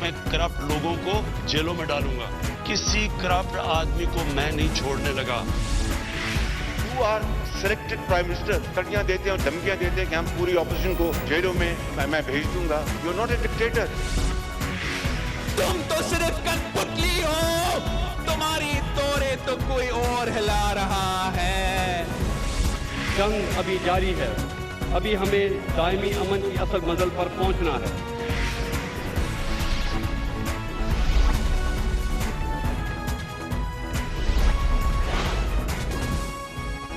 میں کرپٹ لوگوں کو جیلوں میں ڈالوں گا. کسی کرپٹ آدمی کو میں نہیں چھوڑنے لگا. You are selected prime minister. کڑیاں دیتے ہیں اور دھمکیاں دیتے ہیں کہ ہم پوری اپوزیشن کو جیلوں میں میں بھیج دوں گا. You are not a dictator. تم تو صرف کٹپتلی ہو. تمہاری توڑے تو کوئی اور ہلا رہا ہے. جنگ ابھی جاری ہے. ابھی ہمیں دائمی امن کی اصل منزل پر پہنچنا ہے.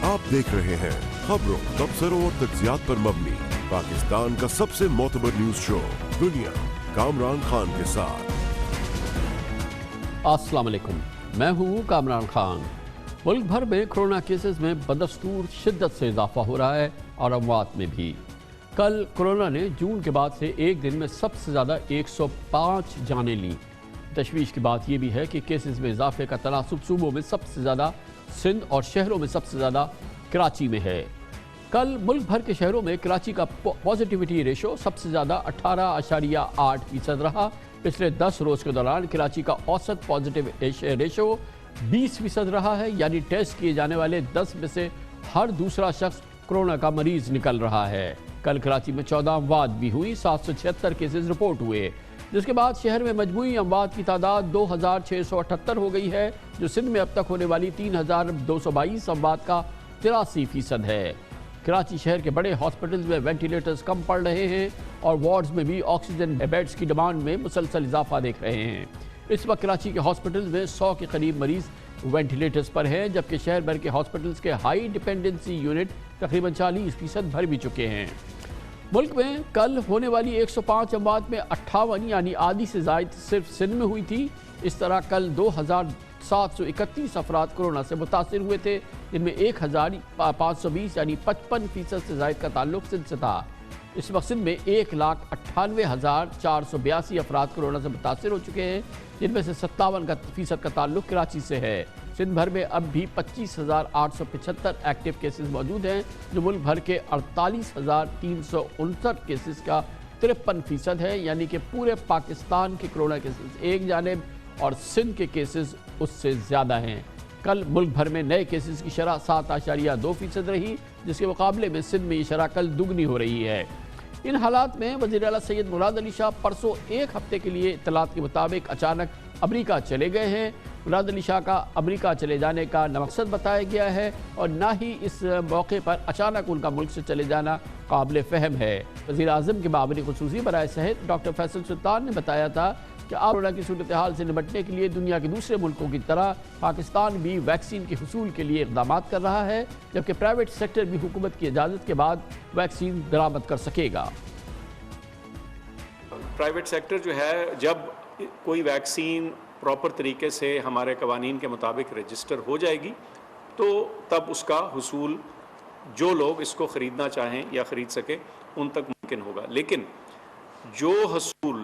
آپ دیکھ رہے ہیں خبروں، تبصروں اور تجزیات پر مبنی پاکستان کا سب سے معتبر نیوز شو دنیا، کامران خان کے ساتھ. السلام علیکم، میں ہوں کامران خان. ملک بھر میں کرونا کیسز میں بدستور شدت سے اضافہ ہو رہا ہے اور اموات میں بھی. کل کرونا نے جون کے بعد سے ایک دن میں سب سے زیادہ 105 جانیں لیں. تشویش کی بات یہ بھی ہے کہ کیسز میں اضافے کا تناسب صوبوں میں سب سے زیادہ سندھ اور شہروں میں سب سے زیادہ کراچی میں ہے. کل ملک بھر کے شہروں میں کراچی کا پازیٹیوٹی ریشو سب سے زیادہ 18.8% رہا. پچھلے 10 روز کے دوران کراچی کا اوسط پازیٹیو ریشو 20% رہا ہے، یعنی ٹیسٹ کیے جانے والے 10 میں سے ہر دوسرا شخص کرونا کا مریض نکل رہا ہے. کل کراچی میں 14 اموات بھی ہوئی، 776 کیسز رپورٹ ہوئے، جس کے بعد شہر میں مجموعی اموات کی تعداد 2678 ہو گئی ہے، جو سندھ میں اب تک ہونے والی 3222 اموات کا 83% ہے. کراچی شہر کے بڑے ہاسپٹلز میں وینٹیلیٹرز کم پڑ رہے ہیں اور وارڈز میں بھی آکسیجن بیڈز کی ڈیمانڈ میں مسلسل اضافہ دیکھ رہے ہیں. اس وقت کراچی کے ہاسپٹلز میں 100 کے قریب مریض وینٹیلیٹرز پر ہیں، جبکہ شہر بھر کے ہاسپٹلز کے ہائی ڈیپینڈنسی یونٹ تقریباً 40% بھر بھی چکے ہیں. ملک میں کل ہونے والی 105 اموات میں 58 یعنی آدھی سے زائد صرف سندھ میں ہوئی تھی. اس طرح کل 2731 افراد کورونا سے متاثر ہوئے تھے، جن میں 1520 یعنی 55% سے زائد کا تعلق سندھ سے تھا. اس وقت سندھ میں 1,98,482 افراد کورونا سے متاثر ہو چکے ہیں، جن میں سے 57% کا تعلق کراچی سے ہے. سندھ بھر میں اب بھی 25,875 ایکٹیو کیسز موجود ہیں، جو ملک بھر کے 48,359 کیسز کا 53% ہے، یعنی کہ پورے پاکستان کے کرونا کیسز ایک جانب اور سندھ کے کیسز اس سے زیادہ ہیں. کل ملک بھر میں نئے کیسز کی شرح 7.2% رہی، جس کے مقابلے میں سندھ میں یہ شرح کل دگنی ہو رہی ہے. ان حالات میں وزیر اعلیٰ سید مراد علی شاہ پرسوں ایک ہفتے کے لیے اطلاعات کے مطابق اچانک امریکہ چلے گئے ہیں. مراد علی شاہ کا امریکہ چلے جانے کا نہ مقصد بتایا گیا ہے اور نہ ہی اس موقع پر اچانک ان کا ملک سے چلے جانا قابل فہم ہے. وزیر اعظم کے معاون خصوصی برائے صحت ڈاکٹر فیصل سلطان نے بتایا تھا کہ کورونا کی صورتحال سے نمٹنے کے لیے دنیا کے دوسرے ملکوں کی طرح پاکستان بھی ویکسین کے حصول کے لیے اقدامات کر رہا ہے، جبکہ پرائیویٹ سیکٹر بھی حکومت کی اجازت کے بعد ویکسین درآمد کر سکے گا. پرائیویٹ سیکٹر جو ہے، جب کوئی ویکسین پراپر طریقے سے ہمارے قوانین کے مطابق رجسٹر ہو جائے گی تو تب اس کا حصول جو لوگ اس کو خریدنا چاہیں یا خرید سکیں ان تک ممکن ہوگا. لیکن جو حصول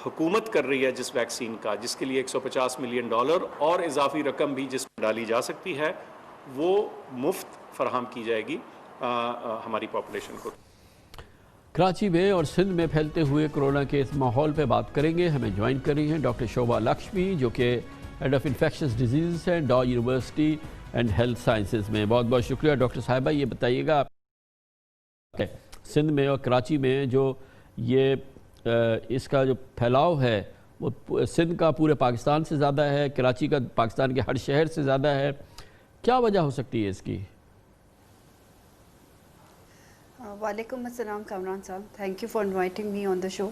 حکومت کر رہی ہے جس ویکسین کا، جس کے لیے $150 ملین اور اضافی رقم بھی جس میں ڈالی جا سکتی ہے، وہ مفت فراہم کی جائے گی ہماری پاپولیشن کو. کراچی میں اور سندھ میں پھیلتے ہوئے کرونا کے اس ماحول پہ بات کریں گے. ہمیں جوائن کر رہی ہیں ڈاکٹر شوبھا لکشمی، جو کہ ہیڈ آف انفیکشس ڈیزیزز ہیں ڈا یونیورسٹی اینڈ ہیلتھ سائنسز میں. بہت بہت شکریہ ڈاکٹر صاحبہ. یہ بتائیے گا سندھ میں اور کراچی میں جو یہ اس کا جو پھیلاؤ ہے وہ سندھ کا پورے پاکستان سے زیادہ ہے، کراچی کا پاکستان کے ہر شہر سے زیادہ ہے، کیا وجہ ہو سکتی ہے اس کی؟ وعلیکم السلام Kamran sahab, thank you for inviting me on the show.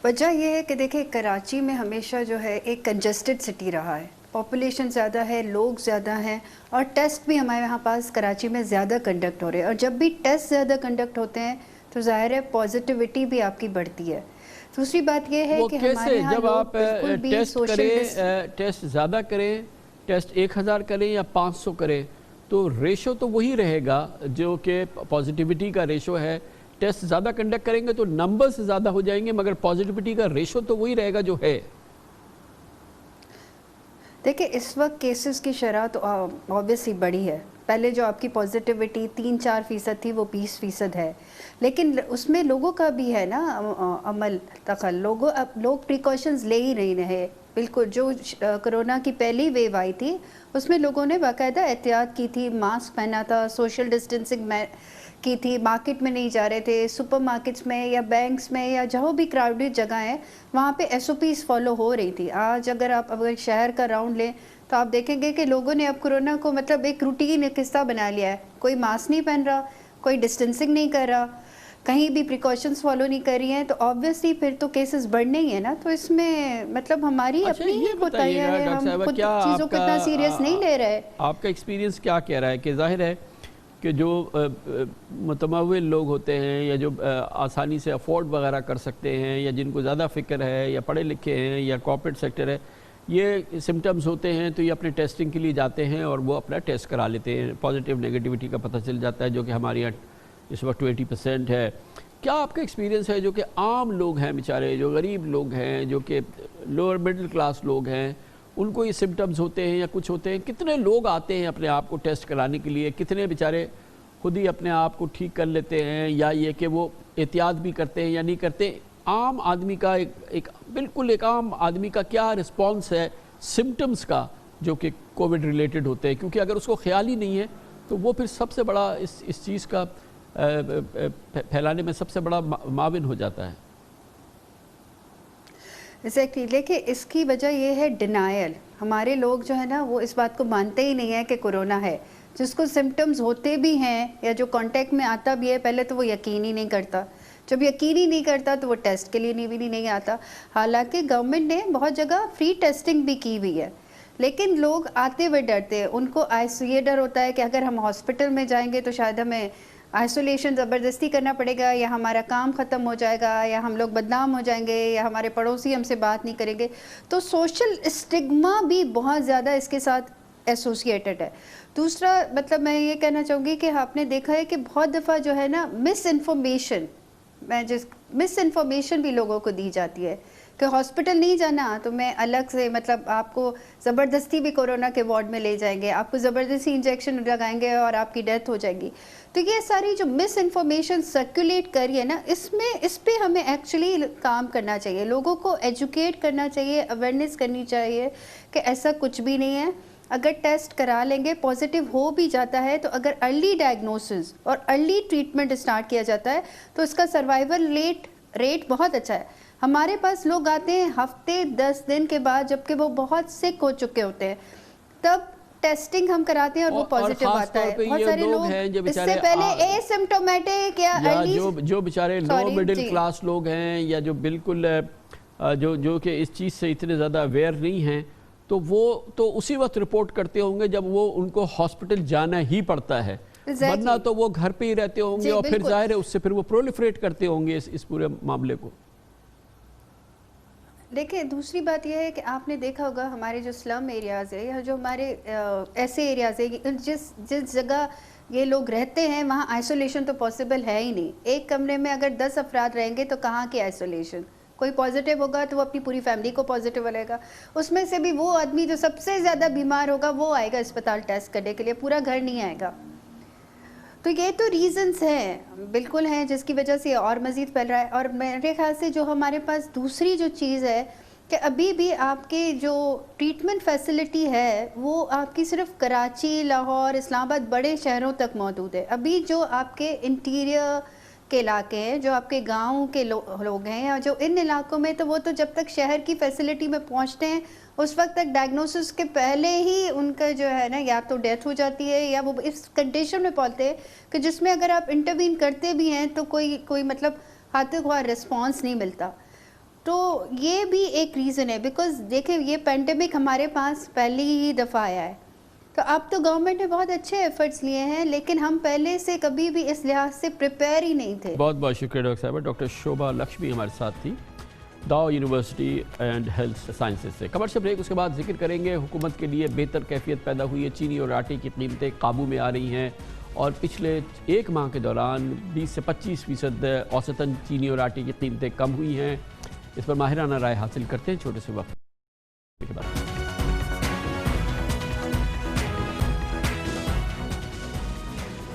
وجہ یہ ہے کہ دیکھیں کراچی میں ہمیشہ جو ہے ایک کنجسٹڈ سٹی رہا ہے، پاپولیشن زیادہ ہے، لوگ زیادہ ہیں اور ٹیسٹ بھی ہمارے یہاں پاس کراچی میں زیادہ کنڈکٹ ہو رہے ہیں، اور جب بھی ٹیسٹ زیادہ کنڈکٹ ہوتے ہیں تو ظاہر ہے پازیٹیوٹی بھی آپ کی بڑھتی ہے. دوسری بات یہ ہے کہ ہمارے یہاں جب آپ ٹیسٹ کریں، ٹیسٹ زیادہ کریں، ٹیسٹ 1000 کریں یا 500 کریں تو ریشو تو وہی رہے گا جو کہ پازیٹیوٹی کا ریشو ہے. ٹیسٹ زیادہ کنڈکٹ کریں گے تو نمبرز زیادہ ہو جائیں گے، مگر پازیٹیوٹی کا ریشو تو وہی رہے گا جو ہے. دیکھیں اس وقت کیسز کی شرح تو آبویسلی بڑی ہے، پہلے جو آپ کی پازیٹیوٹی 3-4% تھی وہ 20% ہے، لیکن اس میں لوگوں کا بھی ہے نا عمل دخل، لوگ پریکاشنز لے ہی نہیں رہے بالکل. جو کرونا کی پہلی ویو آئی تھی اس میں لوگوں نے باقاعدہ احتیاط کی تھی، ماسک پہنا تھا، سوشل ڈسٹینسنگ کی تھی، مارکیٹ میں نہیں جا رہے تھے، سپر مارکیٹس میں یا بینکس میں یا جہاں بھی کراؤڈڈ جگہ ہیں وہاں پہ SOPs فالو ہو رہی تھی. آج اگر شہر کا راؤنڈ لیں تو آپ دیکھیں گے کہ لوگوں نے اب کرونا کو مطلب ایک روٹین ایک حصہ بنا لیا ہے. کوئی ماسک نہیں پہن رہا، کوئی ڈسٹینسنگ نہیں کر رہا، کہیں بھی پریکاشنز فالو نہیں کر رہی ہیں، تو آبویسلی پھر تو کیسز بڑھنے ہی ہیں نا. تو اس میں مطلب ہماری اپنی ہی کوتاہیاں ہیں، ہم خود چیزوں کو اتنا سیریس نہیں لے رہے. آپ کا ایکسپیرینس کیا کہہ رہا ہے کہ ظاہر ہے کہ جو متمول لوگ ہوتے ہیں یا جو آسانی سے افورڈ وغیرہ کر سکتے ہیں یا جن کو زیادہ فکر ہے یا پڑھے لکھے ہیں یا کارپوریٹ سیکٹر ہے، یہ سمٹمز ہوتے ہیں تو یہ اپنے ٹیسٹنگ کے لیے جاتے ہیں اور وہ اپنا ٹیسٹ کرا لیتے ہیں. پازیٹیو نیگیٹیوٹی کا پتہ چل جاتا ہے جو کہ ہمارے یہاں اس وقت 20% ہے. کیا آپ کا ایکسپیرینس ہے جو کہ عام لوگ ہیں بیچارے، جو غریب لوگ ہیں، جو کہ لوور مڈل کلاس لوگ ہیں، ان کو یہ سمٹمز ہوتے ہیں یا کچھ ہوتے ہیں؟ کتنے لوگ آتے ہیں اپنے آپ کو ٹیسٹ کرانے کے لیے؟ کتنے بیچارے خود ہی اپنے آپ کو ٹھیک کر لیتے ہیں یا یہ کہ وہ احتیاط بھی کرتے ہیں یا نہیں کرتے؟ عام آدمی کا بالکل ایک عام آدمی کا کیا رسپانس ہے سمٹمز کا جو کہ کووڈ ریلیٹڈ ہوتے ہیں؟ کیونکہ اگر اس کو خیال ہی نہیں ہے تو وہ پھر سب سے بڑا اس چیز کا پھیلانے میں سب سے بڑا معاون ہو جاتا ہے. ایگزیکٹلی. دیکھیں اس کی وجہ یہ ہے ڈینائل. ہمارے لوگ جو ہے نا وہ اس بات کو مانتے ہی نہیں ہے کہ کورونا ہے. جس کو سمٹمز ہوتے بھی ہیں یا جو کانٹیکٹ میں آتا بھی ہے پہلے تو وہ یقین ہی نہیں کرتا. جب یقین ہی نہیں کرتا تو وہ ٹیسٹ کے لیے بھی نہیں آتا. حالانکہ گورنمنٹ نے بہت جگہ فری ٹیسٹنگ بھی کی ہوئی ہے، لیکن لوگ آتے ہوئے ڈرتے ہیں. ان کو یہ ڈر ہوتا ہے کہ اگر ہم ہاسپٹل میں جائیں گے تو شاید ہمیں آئسولیشن زبردستی کرنا پڑے گا، یا ہمارا کام ختم ہو جائے گا، یا ہم لوگ بدنام ہو جائیں گے، یا ہمارے پڑوسی ہم سے بات نہیں کریں گے. تو سوشل اسٹگما بھی بہت زیادہ اس کے ساتھ ایسوسیٹڈ ہے. دوسرا مطلب میں یہ کہنا چاہوں گی کہ آپ نے دیکھا ہے کہ بہت دفعہ جو ہے نا مس انفارمیشن بھی لوگوں کو دی جاتی ہے کہ ہاسپٹل نہیں جانا تو میں الگ سے مطلب آپ کو زبردستی بھی کورونا کے وارڈ میں لے جائیں گے، آپ کو زبردستی انجیکشن لگائیں گے اور آپ کی ڈیتھ ہو جائے گی. تو یہ ساری جو مس انفارمیشن سرکولیٹ کری ہے نا، اس پہ ہمیں ایکچولی کام کرنا چاہیے. لوگوں کو ایجوکیٹ کرنا چاہیے، اویئرنیس کرنی چاہیے کہ ایسا کچھ بھی نہیں ہے. اگر ٹیسٹ کرا لیں گے پازیٹیو ہو بھی جاتا ہے تو اگر ارلی ڈائگنوسس اور ارلی ٹریٹمنٹ اسٹارٹ کیا جاتا ہے تو اس کا سروائیول ریٹ بہت اچھا ہے. ہمارے پاس لوگ آتے ہیں ہفتے 10 دن کے بعد جبکہ وہ بہت سک ہو چکے ہوتے ہیں، تب ٹیسٹنگ ہم کراتے ہیں اور وہ پازیٹیو آتا ہے. بہت سارے لوگ اس سے پہلے اے سمپٹومیٹک یا جو بیچارے لو مڈل کلاس لوگ ہیں یا جو بالکل جو کہ اس چیز سے اتنے زیادہ اویئر نہیں ہیں تو وہ تو اسی وقت رپورٹ کرتے ہوں گے جب وہ ان کو ہاسپٹل جانا ہی پڑتا ہے، ورنہ تو وہ گھر پہ ہی رہتے ہوں گے اور پھر ظاہر ہے اس سے پھر وہ پرولیفریٹ کرتے ہوں گے اس پورے معاملے کو. دیکھیں دوسری بات یہ ہے کہ آپ نے دیکھا ہوگا ہمارے جو سلم ایریاز ہے یا جو ہمارے ایسے ایریاز ہیں جس جگہ یہ لوگ رہتے ہیں وہاں آئسولیشن تو پاسبل ہے ہی نہیں. ایک کمرے میں اگر 10 افراد رہیں گے تو کہاں کی آئسولیشن؟ کوئی پازیٹیو ہوگا تو وہ اپنی پوری فیملی کو پازیٹیو لے گا. اس میں سے بھی وہ آدمی جو سب سے زیادہ بیمار ہوگا وہ آئے گا اسپتال ٹیسٹ کرنے کے لیے، پورا گھر نہیں آئے گا. تو یہ تو ریزنز ہیں بالکل ہیں جس کی وجہ سے اور مزید پھیل رہا ہے. اور میرے خیال سے جو ہمارے پاس دوسری جو چیز ہے کہ ابھی بھی آپ کے جو ٹریٹمنٹ فیسلٹی ہے وہ آپ کی صرف کراچی، لاہور، اسلام آباد بڑے شہروں تک موجود ہے. ابھی جو آپ کے انٹیریئر کے علاقے ہیں، جو آپ کے گاؤں کے لوگ ہیں یا جو ان علاقوں میں، تو وہ تو جب تک شہر کی فیسلٹی میں پہنچتے ہیں اس وقت تک ڈائگنوسس کے پہلے ہی ان کا جو ہے نا یا تو ڈیتھ ہو جاتی ہے یا وہ اس کنڈیشن میں پہنچتے ہیں کہ جس میں اگر آپ انٹروین کرتے بھی ہیں تو کوئی مطلب ہاتھ خواہ رسپانس نہیں ملتا. تو یہ بھی ایک ریزن ہے بیکاز دیکھیں یہ پینڈیمک ہمارے پاس پہلی ہی دفعہ آیا ہے. تو اب تو گورنمنٹ نے بہت اچھے ایفرٹس لیے ہیں لیکن ہم پہلے سے کبھی بھی اس لحاظ سے پریپیئر ہی نہیں تھے. بہت بہت شکریہ ڈاکٹر صاحبہ. ڈاکٹر شوبھا لکشمی ہمارے ساتھ تھی ڈاؤ یونیورسٹی اینڈ ہیلتھ سائنسز سے. کمرشل بریک، اس کے بعد ذکر کریں گے حکومت کے لیے بہتر کیفیت پیدا ہوئی ہے. چینی اور آٹے کی قیمتیں قابو میں آ رہی ہیں اور پچھلے ایک ماہ کے دوران 20 سے 25% اوسطاً چینی اور آٹے کی قیمتیں کم ہوئی ہیں. اس پر ماہرانہ رائے حاصل کرتے ہیں چھوٹے سے وقت کے بعد.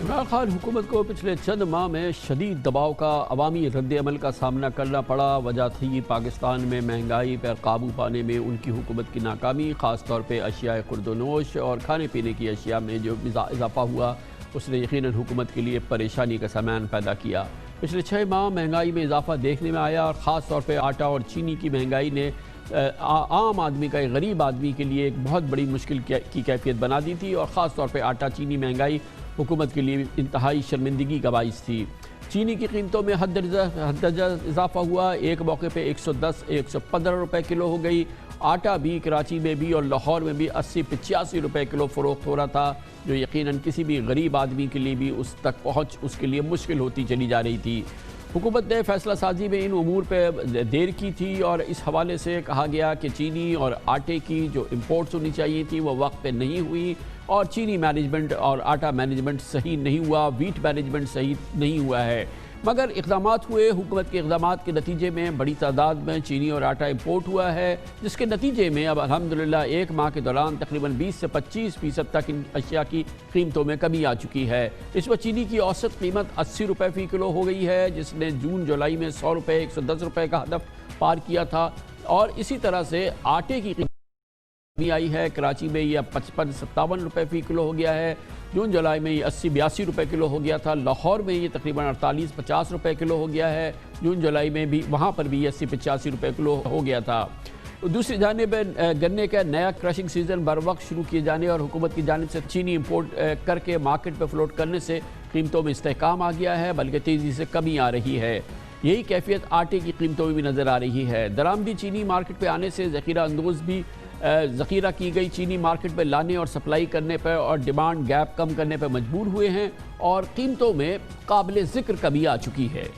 عمران خان حکومت کو پچھلے چند ماہ میں شدید دباؤ کا عوامی رد عمل کا سامنا کرنا پڑا. وجہ تھی پاکستان میں مہنگائی پر قابو پانے میں ان کی حکومت کی ناکامی. خاص طور پہ اشیاء خورد و نوش اور کھانے پینے کی اشیاء میں جو اضافہ ہوا اس نے یقیناً حکومت کے لیے پریشانی کا سامان پیدا کیا. پچھلے 6 ماہ مہنگائی میں اضافہ دیکھنے میں آیا اور خاص طور پہ آٹا اور چینی کی مہنگائی نے عام آدمی کا ایک غریب آدمی کے لیے ایک بہت بڑی مشکل کی کیفیت بنا دی تھی. اور خاص طور پہ آٹا چینی مہنگائی حکومت کے لیے انتہائی شرمندگی کا باعث تھی. چینی کی قیمتوں میں حد درجہ اضافہ ہوا. ایک موقع پہ 110-115 روپے کلو ہو گئی. آٹا بھی کراچی میں بھی اور لاہور میں بھی 80-85 روپے کلو فروخت ہو رہا تھا، جو یقیناً کسی بھی غریب آدمی کے لیے بھی اس تک پہنچ اس کے لیے مشکل ہوتی چلی جا رہی تھی. حکومت نے فیصلہ سازی میں ان امور پہ دیر کی تھی اور اس حوالے سے کہا گیا کہ چینی اور آٹے کی جو امپورٹس ہونی چاہیے تھی وہ وقت پہ نہیں ہوئی اور چینی مینجمنٹ اور آٹا مینجمنٹ صحیح نہیں ہوا، ویٹ مینجمنٹ صحیح نہیں ہوا ہے. مگر اقدامات ہوئے. حکومت کے اقدامات کے نتیجے میں بڑی تعداد میں چینی اور آٹا امپورٹ ہوا ہے، جس کے نتیجے میں اب الحمدللہ ایک ماہ کے دوران تقریباً 20 سے 25% تک ان اشیاء کی قیمتوں میں کمی آ چکی ہے. اس وقت چینی کی اوسط قیمت 80 روپے فی کلو ہو گئی ہے، جس نے جون جولائی میں 100 روپے 110 روپے کا ہدف پار کیا تھا. اور اسی طرح سے آٹے کی قیمت آئی ہے. کراچی میں یہ 55-57 روپے فی کلو ہو گیا ہے. جون جولائی میں یہ 80-82 روپے کلو ہو گیا تھا. لاہور میں یہ تقریباً 48-50 روپے کلو ہو گیا ہے. جون جولائی میں بھی وہاں پر بھی 80-85 روپے کلو ہو گیا تھا. دوسری جانب گنے کا نیا کرشنگ سیزن بر وقت شروع کیے جانے اور حکومت کی جانب سے چینی امپورٹ کر کے مارکیٹ پہ فلوٹ کرنے سے قیمتوں میں استحکام آ گیا ہے، بلکہ تیزی سے کمی آ رہی ہے. یہی کیفیت آٹے کی قیمتوں میں بھی نظر آ رہی ہے. درآمدی چینی مارکیٹ پہ آنے سے ذخیرہ اندوز بھی ذخیرہ کی گئی چینی مارکیٹ پہ لانے اور سپلائی کرنے پر اور ڈیمانڈ گیپ کم کرنے پر مجبور ہوئے ہیں اور قیمتوں میں قابل ذکر کمی آ چکی ہے.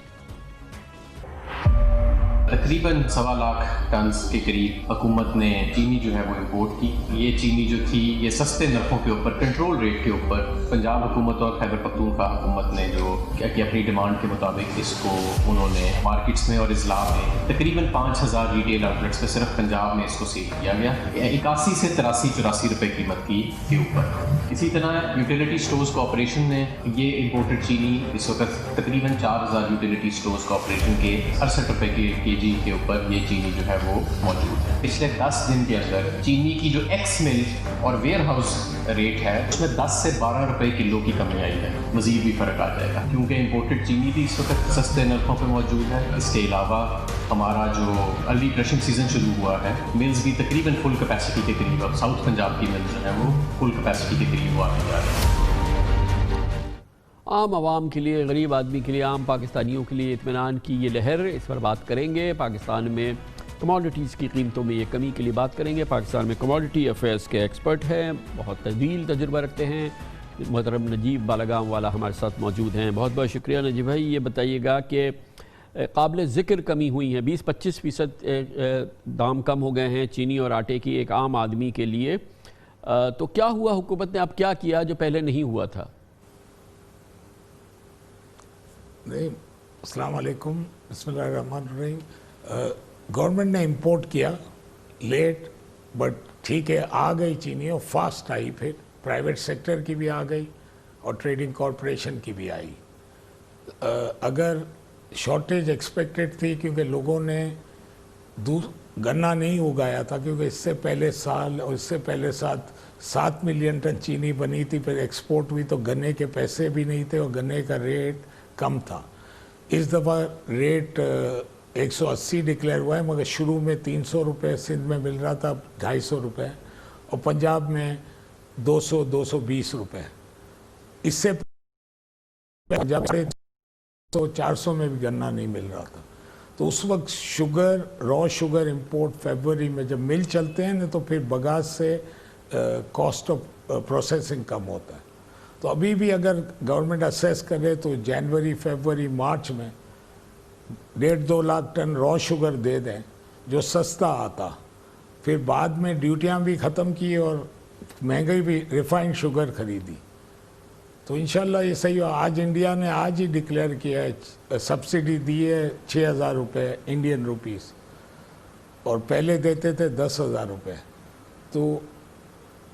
تقریباً 1.25 لاکھ ٹنز کے قریب حکومت نے چینی جو ہے وہ امپورٹ کی. یہ چینی جو تھی یہ سستے نرخوں کے اوپر کنٹرول ریٹ کے اوپر پنجاب حکومت اور خیبر پختونخوا حکومت نے جو کہ اپنی ڈیمانڈ کے مطابق اس کو انہوں نے مارکیٹس میں اور اضلاع میں تقریباً 5000 ریٹیل آؤٹلیٹس پہ صرف پنجاب میں اس کو سیل کیا گیا 81 سے 83-84 روپے قیمت کی کے اوپر. اسی طرح یوٹیلیٹی سٹورز کارپوریشن نے یہ امپورٹڈ چینی اس وقت تقریباً 4000 یوٹیلیٹی سٹورز کارپوریشن کے 68 روپے کے جی کے اوپر یہ چینی جو ہے وہ موجود ہے. پچھلے 10 دن کے اندر چینی کی جو ایکس مل اور ویئر ہاؤس ریٹ ہے اس میں 10 سے 12 روپے کلو کی کمی آئی ہے. مزید بھی فرق آ جائے گا کیونکہ امپورٹڈ چینی بھی اس وقت سستے نرخوں پہ موجود ہے. اس کے علاوہ ہمارا جو ارلی کرشنگ سیزن شروع ہوا ہے ملز بھی تقریباً فل کیپیسٹی کے قریب اب ساؤتھ پنجاب کی ملز جو ہیں وہ فل کیپیسٹی کے قریب وہ آنے جا رہے ہیں. عام عوام کے لیے، غریب آدمی کے لیے، عام پاکستانیوں کے لیے اطمینان کی یہ لہر، اس پر بات کریں گے. پاکستان میں کموڈیٹیز کی قیمتوں میں یہ کمی کے لیے بات کریں گے. پاکستان میں کموڈیٹی افیئرز کے ایکسپرٹ ہیں، بہت طویل تجربہ رکھتے ہیں. محترم نجیب بالاگام والا ہمارے ساتھ موجود ہیں. بہت بہت شکریہ نجیب بھائی. یہ بتائیے گا کہ قابل ذکر کمی ہوئی ہے، 20-25% دام کم ہو گئے ہیں چینی اور آٹے کی ایک عام آدمی کے لیے. تو کیا ہوا، حکومت نے اب کیا کیا جو پہلے نہیں ہوا تھا؟ نہیں، السلام علیکم، بسم اللہ الرحمن الرحیم. گورنمنٹ نے امپورٹ کیا لیٹ بٹ ٹھیک ہے، آ گئی چینی اور فاسٹ آئی. پھر پرائیویٹ سیکٹر کی بھی آ گئی اور ٹریڈنگ کارپوریشن کی بھی آئی. اگر شارٹیج ایکسپیکٹڈ تھی کیونکہ لوگوں نے گنا نہیں اگایا تھا، کیونکہ اس سے پہلے سال اور اس سے پہلے 7 ملین ٹن چینی بنی تھی، پھر ایکسپورٹ ہوئی تو گنے کے پیسے بھی نہیں تھے اور گنے کا ریٹ کم تھا. اس دفعہ ریٹ 180 ڈکلیئر ہوا ہے، مگر شروع میں 300 روپے سندھ میں مل رہا تھا، 250 روپے، اور پنجاب میں 200-220 روپے. اس سے پنجاب سے 400 میں بھی گنا نہیں مل رہا تھا. تو اس وقت شوگر، را شوگر امپورٹ فیبروری میں جب مل چلتے ہیں نا تو پھر بگاس سے کاسٹ آف پروسیسنگ کم ہوتا ہے. تو ابھی بھی اگر گورنمنٹ اسیس کرے تو جنوری، فیبروری، مارچ میں 1.5-2 لاکھ ٹن را شوگر دے دیں جو سستا آتا. پھر بعد میں ڈیوٹیاں بھی ختم کی اور مہنگائی بھی، ریفائنڈ شوگر خریدی. تو انشاءاللہ یہ صحیح ہو. آج انڈیا نے آج ہی ڈکلیئر کیا ہے، سبسڈی دی ہے 6000 روپے انڈین روپیز، اور پہلے دیتے تھے 10,000 روپے. تو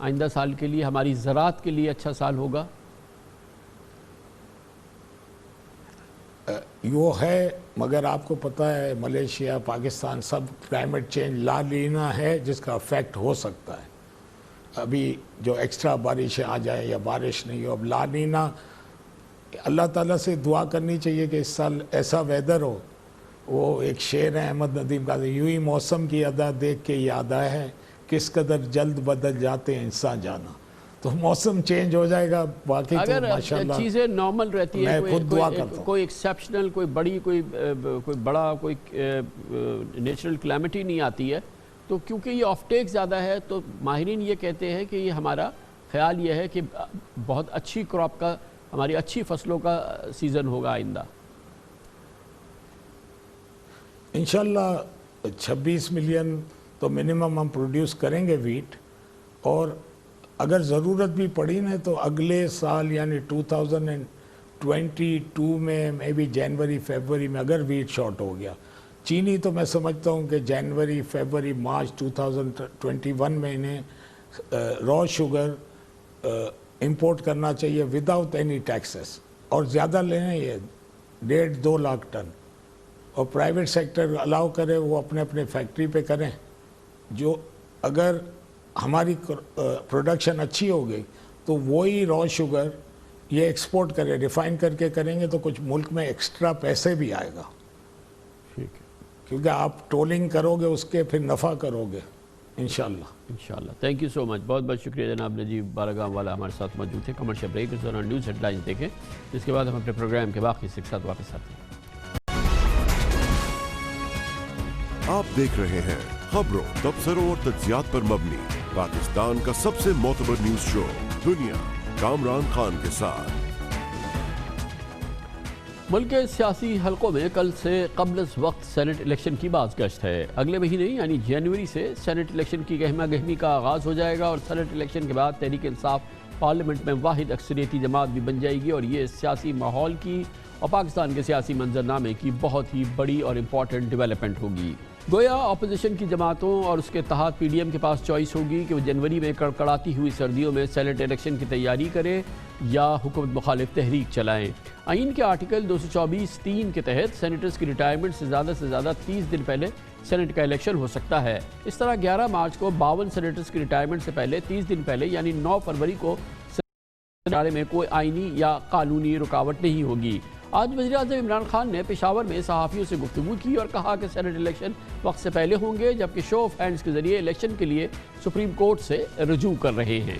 آئندہ سال کے لیے ہماری زراعت کے لیے اچھا سال ہوگا؟ وہ ہے، مگر آپ کو پتہ ہے ملیشیا، پاکستان سب کلائمیٹ چینج لا لینا ہے جس کا افیکٹ ہو سکتا ہے. ابھی جو ایکسٹرا بارشیں آ جائیں یا بارش نہیں ہو، اب لا لینا اللہ تعالیٰ سے دعا کرنی چاہیے کہ اس سال ایسا ویدر ہو. وہ ایک شعر ہے احمد ندیم کا، یوں ہی موسم کی ادا دیکھ کے یاد آیا ہے کس قدر جلد بدل جاتے ہیں انسان جانا. تو موسم چینج ہو جائے گا، باقی تو اگر ماشاءاللہ چیزیں نارمل رہتی ہیں، میں خود دعا کرتا ہوں. کوئی ایکسیپشنل، کوئی بڑی، کوئی بڑا کوئی نیچرل کلیمٹی نہیں آتی ہے، تو کیونکہ یہ آف ٹیک زیادہ ہے تو ماہرین یہ کہتے ہیں کہ یہ ہمارا خیال یہ ہے کہ بہت اچھی کراپ کا، ہماری اچھی فصلوں کا سیزن ہوگا آئندہ. انشاءاللہ 26 ملین تو منیمم ہم پروڈیوس کریں گے ویٹ، اور اگر ضرورت بھی پڑی نا تو اگلے سال یعنی 2022 میں مے بی جنوری فیبروری میں اگر ویٹ شارٹ ہو گیا. چینی تو میں سمجھتا ہوں کہ جنوری فیبروری مارچ 2021 میں انہیں را شوگر امپورٹ کرنا چاہیے وداؤٹ اینی ٹیکسز، اور زیادہ لیں یہ 1.5-2 لاکھ ٹن، اور پرائیویٹ سیکٹر الاؤ کرے وہ اپنے اپنے فیکٹری پہ کریں. جو اگر ہماری پروڈکشن اچھی ہو گئی تو وہی را شوگر یہ ایکسپورٹ کرے، ریفائن کر کے کریں گے تو کچھ ملک میں ایکسٹرا پیسے بھی آئے گا. کیونکہ آپ ٹولنگ کرو گے اس کے پھر نفع کرو گے انشاءاللہ. تھینک یو سو مچ، بہت بہت شکریہ جناب نجیب بارگام والا ہمارے ساتھ موجود تھے. کمرشل بریک، اس دوران نیوز ہیڈ لائنز دیکھیں، جس کے بعد ہم اپنے پروگرام کے باقی کے ساتھ واپس آتے ہیں. آپ دیکھ رہے ہیں خبروں، تبصروں اور تجزیات پر مبنی پاکستان کا سب سے معتبر نیوز شو دنیا، کامران خان کے ساتھ. ملک کے سیاسی حلقوں میں کل سے قبل از وقت سینٹ الیکشن کی باز گشت ہے. اگلے مہینے یعنی جنوری سے سینٹ الیکشن کی گہما گہمی کا آغاز ہو جائے گا، اور سینٹ الیکشن کے بعد تحریک انصاف پارلیمنٹ میں واحد اکثریتی جماعت بھی بن جائے گی، اور یہ سیاسی ماحول کی اور پاکستان کے سیاسی منظرنامے کی بہت ہی بڑی اور امپورٹنٹ ڈیولپمنٹ ہوگی. گویا اپوزیشن کی جماعتوں اور اس کے اتحاد پی ڈی ایم کے پاس چوائس ہوگی کہ وہ جنوری میں کڑکڑاتی ہوئی سردیوں میں سینٹ الیکشن کی تیاری کرے یا حکومت مخالف تحریک چلائیں. آئین کے آرٹیکل 224(3) کے تحت سینیٹرز کی ریٹائرمنٹ سے زیادہ 30 دن پہلے سینٹ کا الیکشن ہو سکتا ہے. اس طرح 11 مارچ کو 52 سینیٹرز کی ریٹائرمنٹ سے پہلے 30 دن پہلے یعنی 9 فروری کو سینٹ میں کوئی آئینی یا قانونی رکاوٹ نہیں ہوگی. آج وزیراعظم عمران خان نے پشاور میں صحافیوں سے گفتگو کی اور کہا کہ سینٹ الیکشن وقت سے پہلے ہوں گے، جبکہ شو آف ہینڈز کے ذریعے الیکشن کے لیے سپریم کورٹ سے رجوع کر رہے ہیں.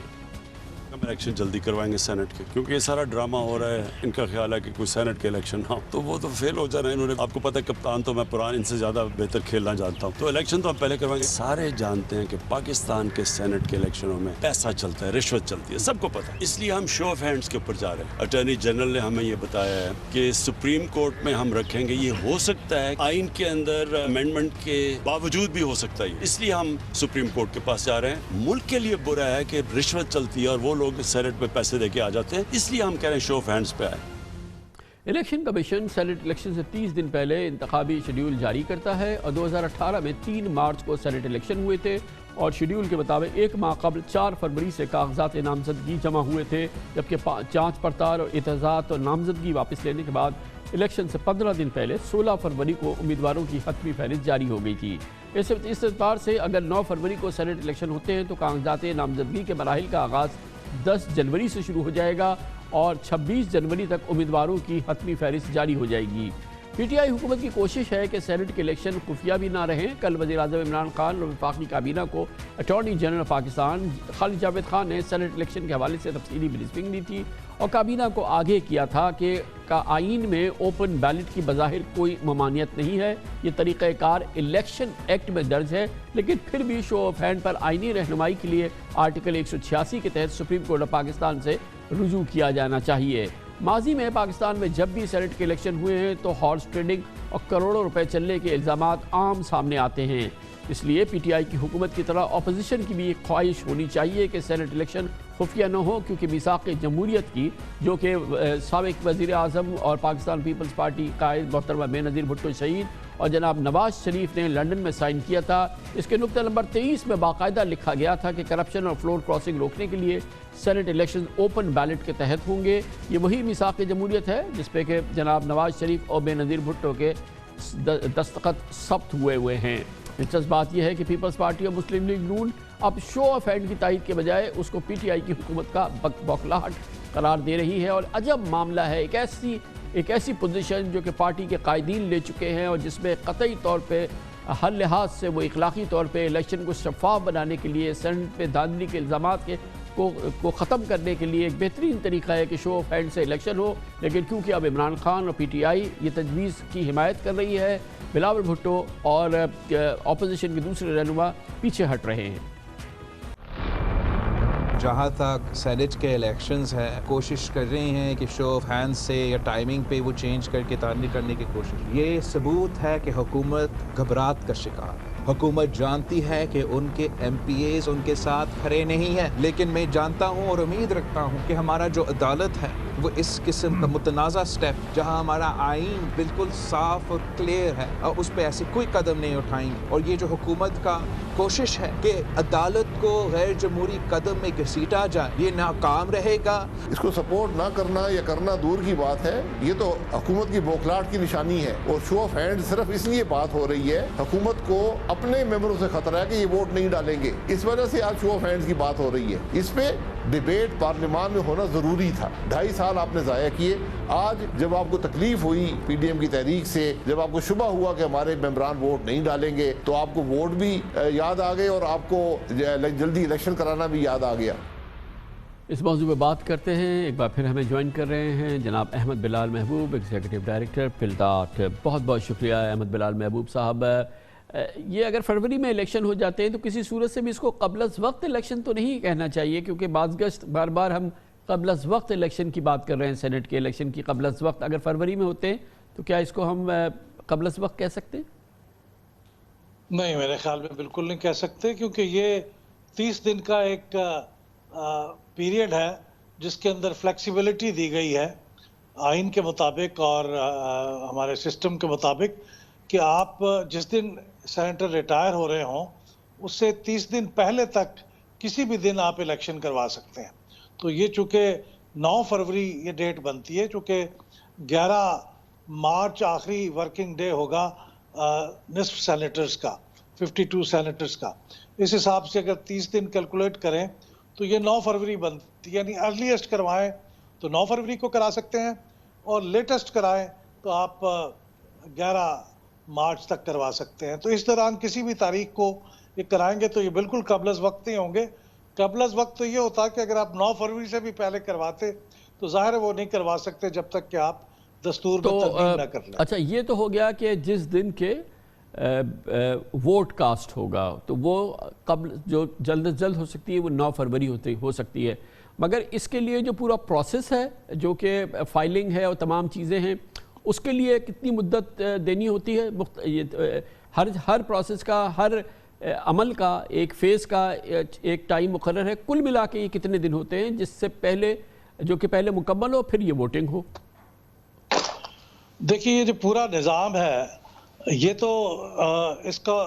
ہم الیکشن جلدی کروائیں گے سینٹ کے، کیونکہ یہ سارا ڈرامہ ہو رہا ہے. ان کا خیال ہے کہ کوئی سینٹ کے الیکشن ہاں تو وہ تو فیل ہو جانا ہے. انہوں نے، آپ کو پتہ ہے کپتان تو میں پران ان سے زیادہ بہتر کھیلنا جانتا ہوں، تو الیکشن تو ہم پہلے کروائیں گے. سارے جانتے ہیں کہ پاکستان کے سینٹ کے الیکشنوں میں پیسہ چلتا ہے، رشوت چلتی ہے، سب کو پتہ ہے. اس لیے ہم شو آف ہینڈز کے اوپر جا رہے ہیں. اٹارنی جنرل نے ہمیں یہ بتایا ہے کہ سپریم کورٹ میں ہم رکھیں گے. یہ ہو سکتا ہے آئین کے اندر امینڈمنٹ کے باوجود بھی ہو سکتا ہے، اس لیے ہم سپریم کورٹ کے پاس جا رہے ہیں. ملک کے لیے برا ہے کہ رشوت چلتی ہے اور وہ لوگ سینٹ میں پیسے دے کے آ جاتے ہیں، اس لیے ہم کہہ رہے ہیں شو آف ہینڈز پہ آئے. الیکشن کمیشن سینٹ الیکشن سے 30 دن پہلے انتخابی شیڈیول جاری کرتا ہے، اور 2018 میں 3 مارچ کو سینٹ الیکشن ہوئے تھے، اور شیڈیول کے مطابق 1 ماہ قبل 4 فروری سے کاغذات نامزدگی جمع ہوئے تھے، جبکہ جانچ پڑتال اور اعتراضات اور نامزدگی واپس لینے کے بعد الیکشن سے 15 دن پہلے 16 فروری کو امیدواروں کی حتمی فہرست جاری ہو گئی تھی. اس اعتبار سے اگر 9 فروری کو سینٹ الیکشن ہوتے ہیں تو کاغذات نامزدگی کے مراحل کا آغاز 10 جنوری سے شروع ہو جائے گا، اور 26 جنوری تک امیدواروں کی حتمی فہرست جاری ہو جائے گی. پی ٹی آئی حکومت کی کوشش ہے کہ سینٹ کے الیکشن خفیہ بھی نہ رہیں. کل وزیر اعظم عمران خان اور وفاقی کابینہ کو اٹارنی جنرل پاکستان خالد جاوید خان نے سینٹ الیکشن کے حوالے سے تفصیلی بریفنگ دی تھی، اور کابینہ کو آگے کیا تھا کہ آئین میں اوپن بیلٹ کی بظاہر کوئی ممانعت نہیں ہے. یہ طریقہ کار الیکشن ایکٹ میں درج ہے، لیکن پھر بھی شو آف ہینڈ پر آئینی رہنمائی کے لیے آرٹیکل 186 کے تحت سپریم کورٹ آف پاکستان سے رجوع کیا جانا چاہیے. ماضی میں پاکستان میں جب بھی سینٹ کے الیکشن ہوئے ہیں تو ہارس ٹریڈنگ اور کروڑوں روپے چلنے کے الزامات عام سامنے آتے ہیں. اس لیے پی ٹی آئی کی حکومت کی طرح اپوزیشن کی بھی ایک خواہش ہونی چاہیے کہ سینٹ الیکشن خفیہ نہ ہو، کیونکہ میثاق جمہوریت کی جو کہ سابق وزیر اعظم اور پاکستان پیپلز پارٹی قائد محترمہ بے نظیر بھٹو شہید اور جناب نواز شریف نے لنڈن میں سائن کیا تھا، اس کے نقطہ نمبر 23 میں باقاعدہ لکھا گیا تھا کہ کرپشن اور فلور کراسنگ روکنے کے لیے سینٹ الیکشن اوپن بیلٹ کے تحت ہوں گے۔ یہ وہی میثاق جمہوریت ہے جس پہ کہ جناب نواز شریف اور بے نظیر بھٹو کے دستخط ثبت ہوئے ہیں۔ دلچسپ بات یہ ہے کہ پیپلز پارٹی اور مسلم لیگ نون اب شو آف ہینڈ کی تائید کے بجائے اس کو پی ٹی آئی کی حکومت کا بوکھلاہٹ قرار دے رہی ہے، اور عجب معاملہ ہے، ایک ایسی پوزیشن جو کہ پارٹی کے قائدین لے چکے ہیں اور جس میں قطعی طور پہ ہر لحاظ سے وہ اخلاقی طور پہ الیکشن کو شفاف بنانے کے لیے، سینٹ پہ دھاندلی کے الزامات کو ختم کرنے کے لیے ایک بہترین طریقہ ہے کہ شو آف ہینڈ سے الیکشن ہو، لیکن کیونکہ اب عمران خان اور پی ٹی آئی یہ تجویز کی حمایت کر رہی ہے، بلاول بھٹو اور اپوزیشن کے دوسرے رہنما پیچھے ہٹ رہے ہیں۔ جہاں تک سینٹ کے الیکشنز ہیں، کوشش کر رہے ہیں کہ شو آف ہینڈ سے یا ٹائمنگ پہ وہ چینج کر کے تعمیل کرنے کی کوشش۔ یہ ثبوت ہے کہ حکومت گھبراہٹ کا شکار ہے۔ حکومت جانتی ہے کہ ان کے ایم پی ایز ان کے ساتھ کھڑے نہیں ہیں، لیکن میں جانتا ہوں اور امید رکھتا ہوں کہ ہمارا جو عدالت ہے وہ اس قسم کا متنازع سٹیپ جہاں ہمارا آئین بالکل صاف اور کلیئر ہے اور اس پہ ایسے کوئی قدم نہیں اٹھائیں گے، اور یہ جو حکومت کا کوشش ہے کہ عدالت کو غیر جمہوری قدم میں گھسیٹا جائے یہ ناکام رہے گا۔ اس کو سپورٹ نہ کرنا یا کرنا دور کی بات ہے، یہ تو حکومت کی بوکھلاہٹ کی نشانی ہے، اور شو آف ہینڈ صرف اس لیے بات ہو رہی ہے حکومت کو اپنے ممبروں سے خطرہ ہے کہ یہ ووٹ نہیں ڈالیں گے، اس وجہ سے آج شو آف ہینڈ کی بات ہو رہی ہے۔ اس پہ ڈیبیٹ پارلیمان میں ہونا ضروری تھا، 2.5 سال آپ نے ضائع کیے۔ آج جب آپ کو تکلیف ہوئی پی ڈی ایم کی تحریک سے، جب آپ کو شبہ ہوا کہ ہمارے ممبران ووٹ نہیں ڈالیں گے، تو آپ کو ووٹ بھی یاد آ گئے اور آپ کو جلدی الیکشن کرانا بھی یاد آ گیا۔ اس موضوع پہ بات کرتے ہیں، ایک بار پھر ہمیں جوائن کر رہے ہیں جناب احمد بلال محبوب، ایگزیکٹو ڈائریکٹر پلڈاٹ۔ بہت بہت شکریہ احمد بلال محبوب صاحب۔ یہ اگر فروری میں الیکشن ہو جاتے ہیں تو کسی صورت سے بھی اس کو قبل از وقت الیکشن تو نہیں کہنا چاہیے، کیونکہ بازگشت بار بار ہم قبل از وقت الیکشن کی بات کر رہے ہیں، سینٹ کے الیکشن کی قبل از وقت۔ اگر فروری میں ہوتے ہیں تو کیا اس کو ہم قبل از وقت کہہ سکتے ہیں؟ نہیں، میرے خیال میں بالکل نہیں کہہ سکتے، کیونکہ یہ 30 دن کا ایک پیریڈ ہے جس کے اندر فلیکسیبلٹی دی گئی ہے آئین کے مطابق اور ہمارے سسٹم کے مطابق کہ آپ جس دن سینیٹر ریٹائر ہو رہے ہوں اس سے 30 دن پہلے تک کسی بھی دن آپ الیکشن کروا سکتے ہیں۔ تو یہ چونکہ 9 فروری یہ ڈیٹ بنتی ہے، چونکہ 11 مارچ آخری ورکنگ ڈے ہوگا نصف سینیٹرز کا، 52 سینیٹرز کا۔ اس حساب سے اگر 30 دن کیلکولیٹ کریں تو یہ 9 فروری بنتی، یعنی ارلیسٹ کروائیں تو 9 فروری کو کرا سکتے ہیں، اور لیٹسٹ کرائیں تو آپ 11 مارچ تک کروا سکتے ہیں۔ تو اس دوران کسی بھی تاریخ کو یہ کرائیں گے تو یہ بالکل قبل از وقت ہی ہوں گے۔ قبل از وقت تو یہ ہوتا کہ اگر آپ 9 فروری سے بھی پہلے کرواتے تو ظاہر ہے وہ نہیں کروا سکتے جب تک کہ آپ دستور میں تبدیل نہ کر لیں۔ اچھا، یہ تو ہو گیا کہ جس دن کے ووٹ کاسٹ ہوگا تو وہ قبل جو جلد از جلد ہو سکتی ہے وہ 9 فروری ہو سکتی ہے، مگر اس کے لیے جو پورا پروسیس ہے جو کہ فائلنگ ہے اور تمام چیزیں ہیں اس کے لیے کتنی مدت دینی ہوتی ہے؟ ہر پروسیس کا، ہر عمل کا، ایک فیز کا ایک ٹائم مقرر ہے، کل ملا کے یہ کتنے دن ہوتے ہیں جس سے پہلے جو کہ پہلے مکمل ہو پھر یہ ووٹنگ ہو؟ دیکھیے، یہ جو پورا نظام ہے یہ تو اس کا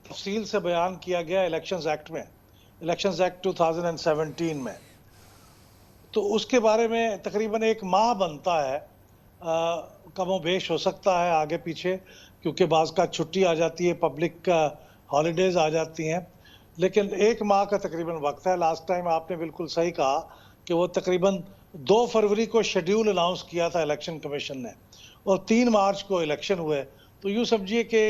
تفصیل سے بیان کیا گیا الیکشنز ایکٹ میں، الیکشنز ایکٹ 2017 میں، تو اس کے بارے میں تقریباً 1 ماہ بنتا ہے، کم و بیش ہو سکتا ہے آگے پیچھے، کیونکہ بعض کا چھٹی آ جاتی ہے، پبلک ہالیڈیز آ جاتی ہیں، لیکن 1 ماہ کا تقریباً وقت ہے۔ لاسٹ ٹائم آپ نے بالکل صحیح کہا کہ وہ تقریباً 2 فروری کو شیڈیول اناؤنس کیا تھا الیکشن کمیشن نے، اور 3 مارچ کو الیکشن ہوئے، تو یوں سمجھیے کہ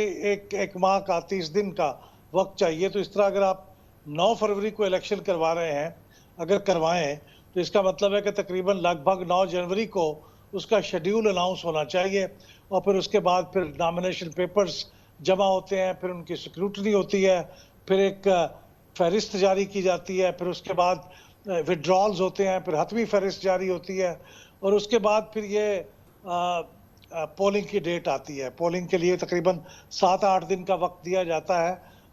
ایک ماہ کا 30 دن کا وقت چاہیے۔ تو اس طرح اگر آپ 9 فروری کو الیکشن کروا رہے ہیں، اگر کروائیں تو اس کا مطلب ہے کہ تقریباً لگ بھگ 9 جنوری کو اس کا شیڈیول اناؤنس ہونا چاہیے، اور پھر اس کے بعد پھر نامینیشن پیپرز جمع ہوتے ہیں، پھر ان کی اسکروٹنی ہوتی ہے، پھر ایک فہرست جاری کی جاتی ہے، پھر اس کے بعد وڈرالز ہوتے ہیں، پھر حتمی فہرست جاری ہوتی ہے، اور اس کے بعد پھر یہ پولنگ کی ڈیٹ آتی ہے۔ پولنگ کے لیے تقریباً 7-8 دن کا وقت دیا جاتا ہے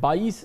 22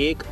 1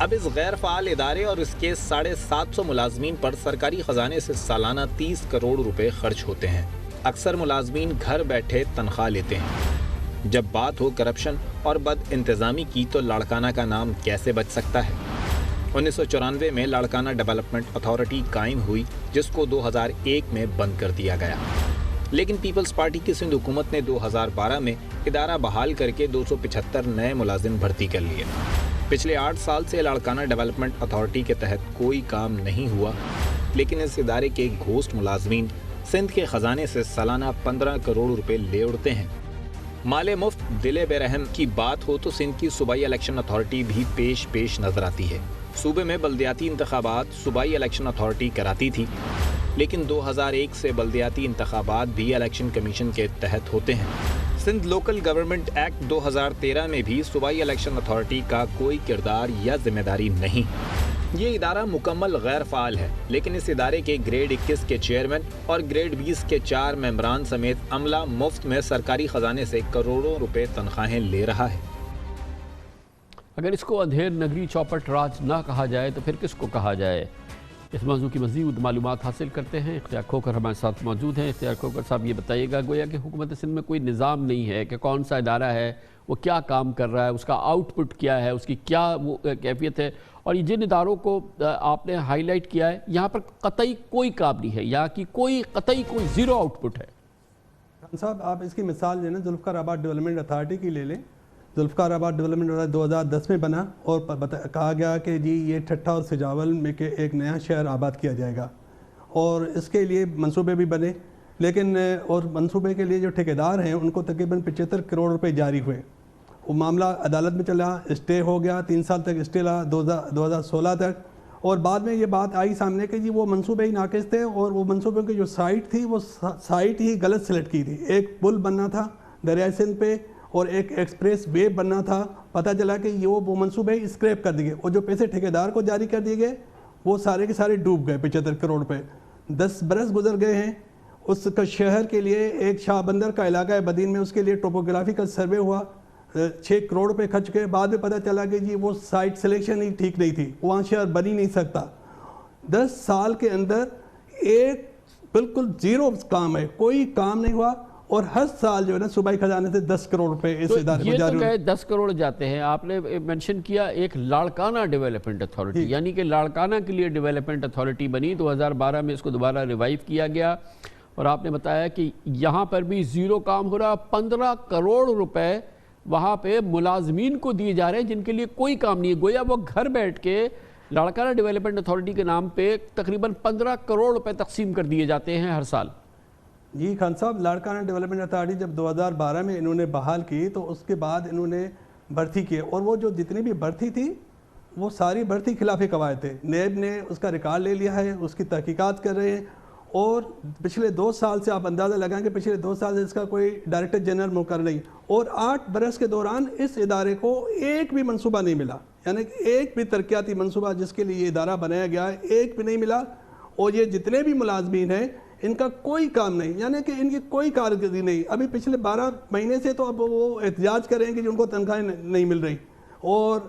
اب اس غیر فعال ادارے اور اس کے 750 ملازمین پر سرکاری خزانے سے سالانہ 30 کروڑ روپے خرچ ہوتے ہیں۔ اکثر ملازمین گھر بیٹھے تنخواہ لیتے ہیں۔ جب بات ہو کرپشن اور بد انتظامی کی تو لاڑکانہ کا نام کیسے بچ سکتا ہے؟ 1994 میں لاڑکانہ ڈیولپمنٹ اتھارٹی قائم ہوئی، جس کو 2001 میں بند کر دیا گیا، لیکن پیپلز پارٹی کی سندھ حکومت نے 2012 میں ادارہ بحال کر کے 275 نئے ملازم بھرتی کر لیے۔ پچھلے 8 سال سے لاڑکانہ ڈیولپمنٹ اتھارٹی کے تحت کوئی کام نہیں ہوا، لیکن اس ادارے کے گھوسٹ ملازمین سندھ کے خزانے سے سالانہ 15 کروڑ روپے لے اڑتے ہیں۔ مال مفت دل بے رحم کی بات ہو تو سندھ کی صوبائی الیکشن اتھارٹی بھی پیش نظر آتی ہے۔ صوبے میں بلدیاتی انتخابات صوبائی الیکشن اتھارٹی کراتی تھی، لیکن 2001 سے بلدیاتی انتخابات بھی الیکشن کمیشن کے تحت ہوتے ہیں۔ سندھ لوکل گورنمنٹ ایکٹ 2013 میں بھی صوبائی الیکشن اتھارٹی کا کوئی کردار یا ذمہ داری نہیں۔ یہ ادارہ مکمل غیر فعال ہے، لیکن اس ادارے کے گریڈ 21 کے چیئرمین اور گریڈ 20 کے 4 ممبران سمیت عملہ مفت میں سرکاری خزانے سے کروڑوں روپے تنخواہیں لے رہا ہے۔ اگر اس کو اندھیر نگری چوپٹ راج نہ کہا جائے تو پھر کس کو کہا جائے؟ اس موضوع کی مزید معلومات حاصل کرتے ہیں۔ اختیار کھوکر ہمارے ساتھ موجود ہیں۔ اختیار کھوکر صاحب، یہ بتائیے گا، گویا کہ حکومت سندھ میں کوئی نظام نہیں ہے کہ کون سا ادارہ ہے، وہ کیا کام کر رہا ہے، اس کا آؤٹ پٹ کیا ہے، اس کی کیا وہ کیفیت ہے، اور یہ جن اداروں کو آپ نے ہائی لائٹ کیا ہے، یہاں پر قطعی کوئی کام نہیں ہے، یہاں کی قطعی کوئی زیرو آؤٹ پٹ ہے۔ خان صاحب، آپ اس کی مثال جو ہے نا ذوالفقار آباد ڈیولپمنٹ اتھارٹی کی لے لیں۔ ذوالفقار آباد ڈیولپمنٹ 2010 میں بنا اور کہا گیا کہ جی یہ ٹھٹھا اور سجاول میں کہ ایک نیا شہر آباد کیا جائے گا، اور اس کے لیے منصوبے بھی بنے، لیکن اور منصوبے کے لیے جو ٹھیکیدار ہیں ان کو تقریباً 75 کروڑ روپے جاری ہوئے۔ وہ معاملہ عدالت میں چلا، اسٹے ہو گیا، 3 سال تک اسٹے رہا 2016 تک، اور بعد میں یہ بات آئی سامنے کہ جی وہ منصوبے ہی ناقص تھے، اور وہ منصوبے کی جو سائٹ تھی وہ سائٹ ہی غلط سلیکٹ کی تھی۔ ایک پل بننا تھا دریائے سندھ پہ اور ایک ایکسپریس وے بننا تھا، پتہ چلا کہ یہ وہ منصوبے اسکریپ کر دیے، اور جو پیسے ٹھیکیدار کو جاری کر دیے گئے وہ سارے کے سارے ڈوب گئے 75 کروڑ پہ۔ 10 برس گزر گئے ہیں، اس کا شہر کے لیے ایک شاہ بندر کا علاقہ ہے بدین میں، اس کے لیے ٹوپوگرافی کا سروے ہوا، 6 کروڑ روپے خرچ کے بعد میں پتہ چلا کہ جی وہ سائٹ سلیکشن ہی ٹھیک نہیں تھی، وہاں شہر بن ہی نہیں سکتا۔ 10 سال کے اندر ایک بالکل زیرو کام ہے، کوئی کام نہیں ہوا، اور ہر سال جو ہے نا صوبائی خزانے سے 10 کروڑ روپے اس ادارے کو جاری ہوئے۔ 10 کروڑ جاتے ہیں۔ آپ نے منشن کیا ایک لاڑکانہ ڈیولپمنٹ اتھارٹی، یعنی کہ لاڑکانہ کے لیے ڈیولپمنٹ اتھارٹی بنی، 2012 میں اس کو دوبارہ ریوائیو کیا گیا، اور آپ نے بتایا کہ یہاں پر بھی زیرو کام ہو رہا، 15 کروڑ روپے وہاں پہ ملازمین کو دیے جا رہے ہیں جن کے لیے کوئی کام نہیں ہے۔ گویا وہ گھر بیٹھ کے لاڑکانہ ڈیولپمنٹ اتھارٹی کے نام پہ تقریباً 15 کروڑ روپے تقسیم کر دیے جاتے ہیں ہر سال۔ جی خان صاحب، لاڑکانہ ڈیولپمنٹ اتھارٹی جب 2012 میں انہوں نے بحال کی تو اس کے بعد انہوں نے بھرتی کیے، اور وہ جو جتنی بھی بھرتی تھی وہ ساری بھرتی خلاف قواعد تھے۔ نیب نے اس کا ریکارڈ لے لیا ہے، اس کی تحقیقات کر رہے ہیں، اور پچھلے 2 سال سے آپ اندازہ لگائیں کہ پچھلے 2 سال سے اس کا کوئی ڈائریکٹر جنرل مقرر نہیں، اور 8 برس کے دوران اس ادارے کو ایک بھی منصوبہ نہیں ملا، یعنی کہ ایک بھی ترقیاتی منصوبہ جس کے لیے یہ ادارہ بنایا گیا ہے ایک بھی نہیں ملا، اور یہ جتنے بھی ملازمین ہیں ان کا کوئی کام نہیں، یعنی کہ ان کی کوئی کارکردگی نہیں۔ ابھی پچھلے 12 مہینے سے تو اب وہ احتجاج کر رہے ہیں کہ ان کو تنخواہیں نہیں مل رہی، اور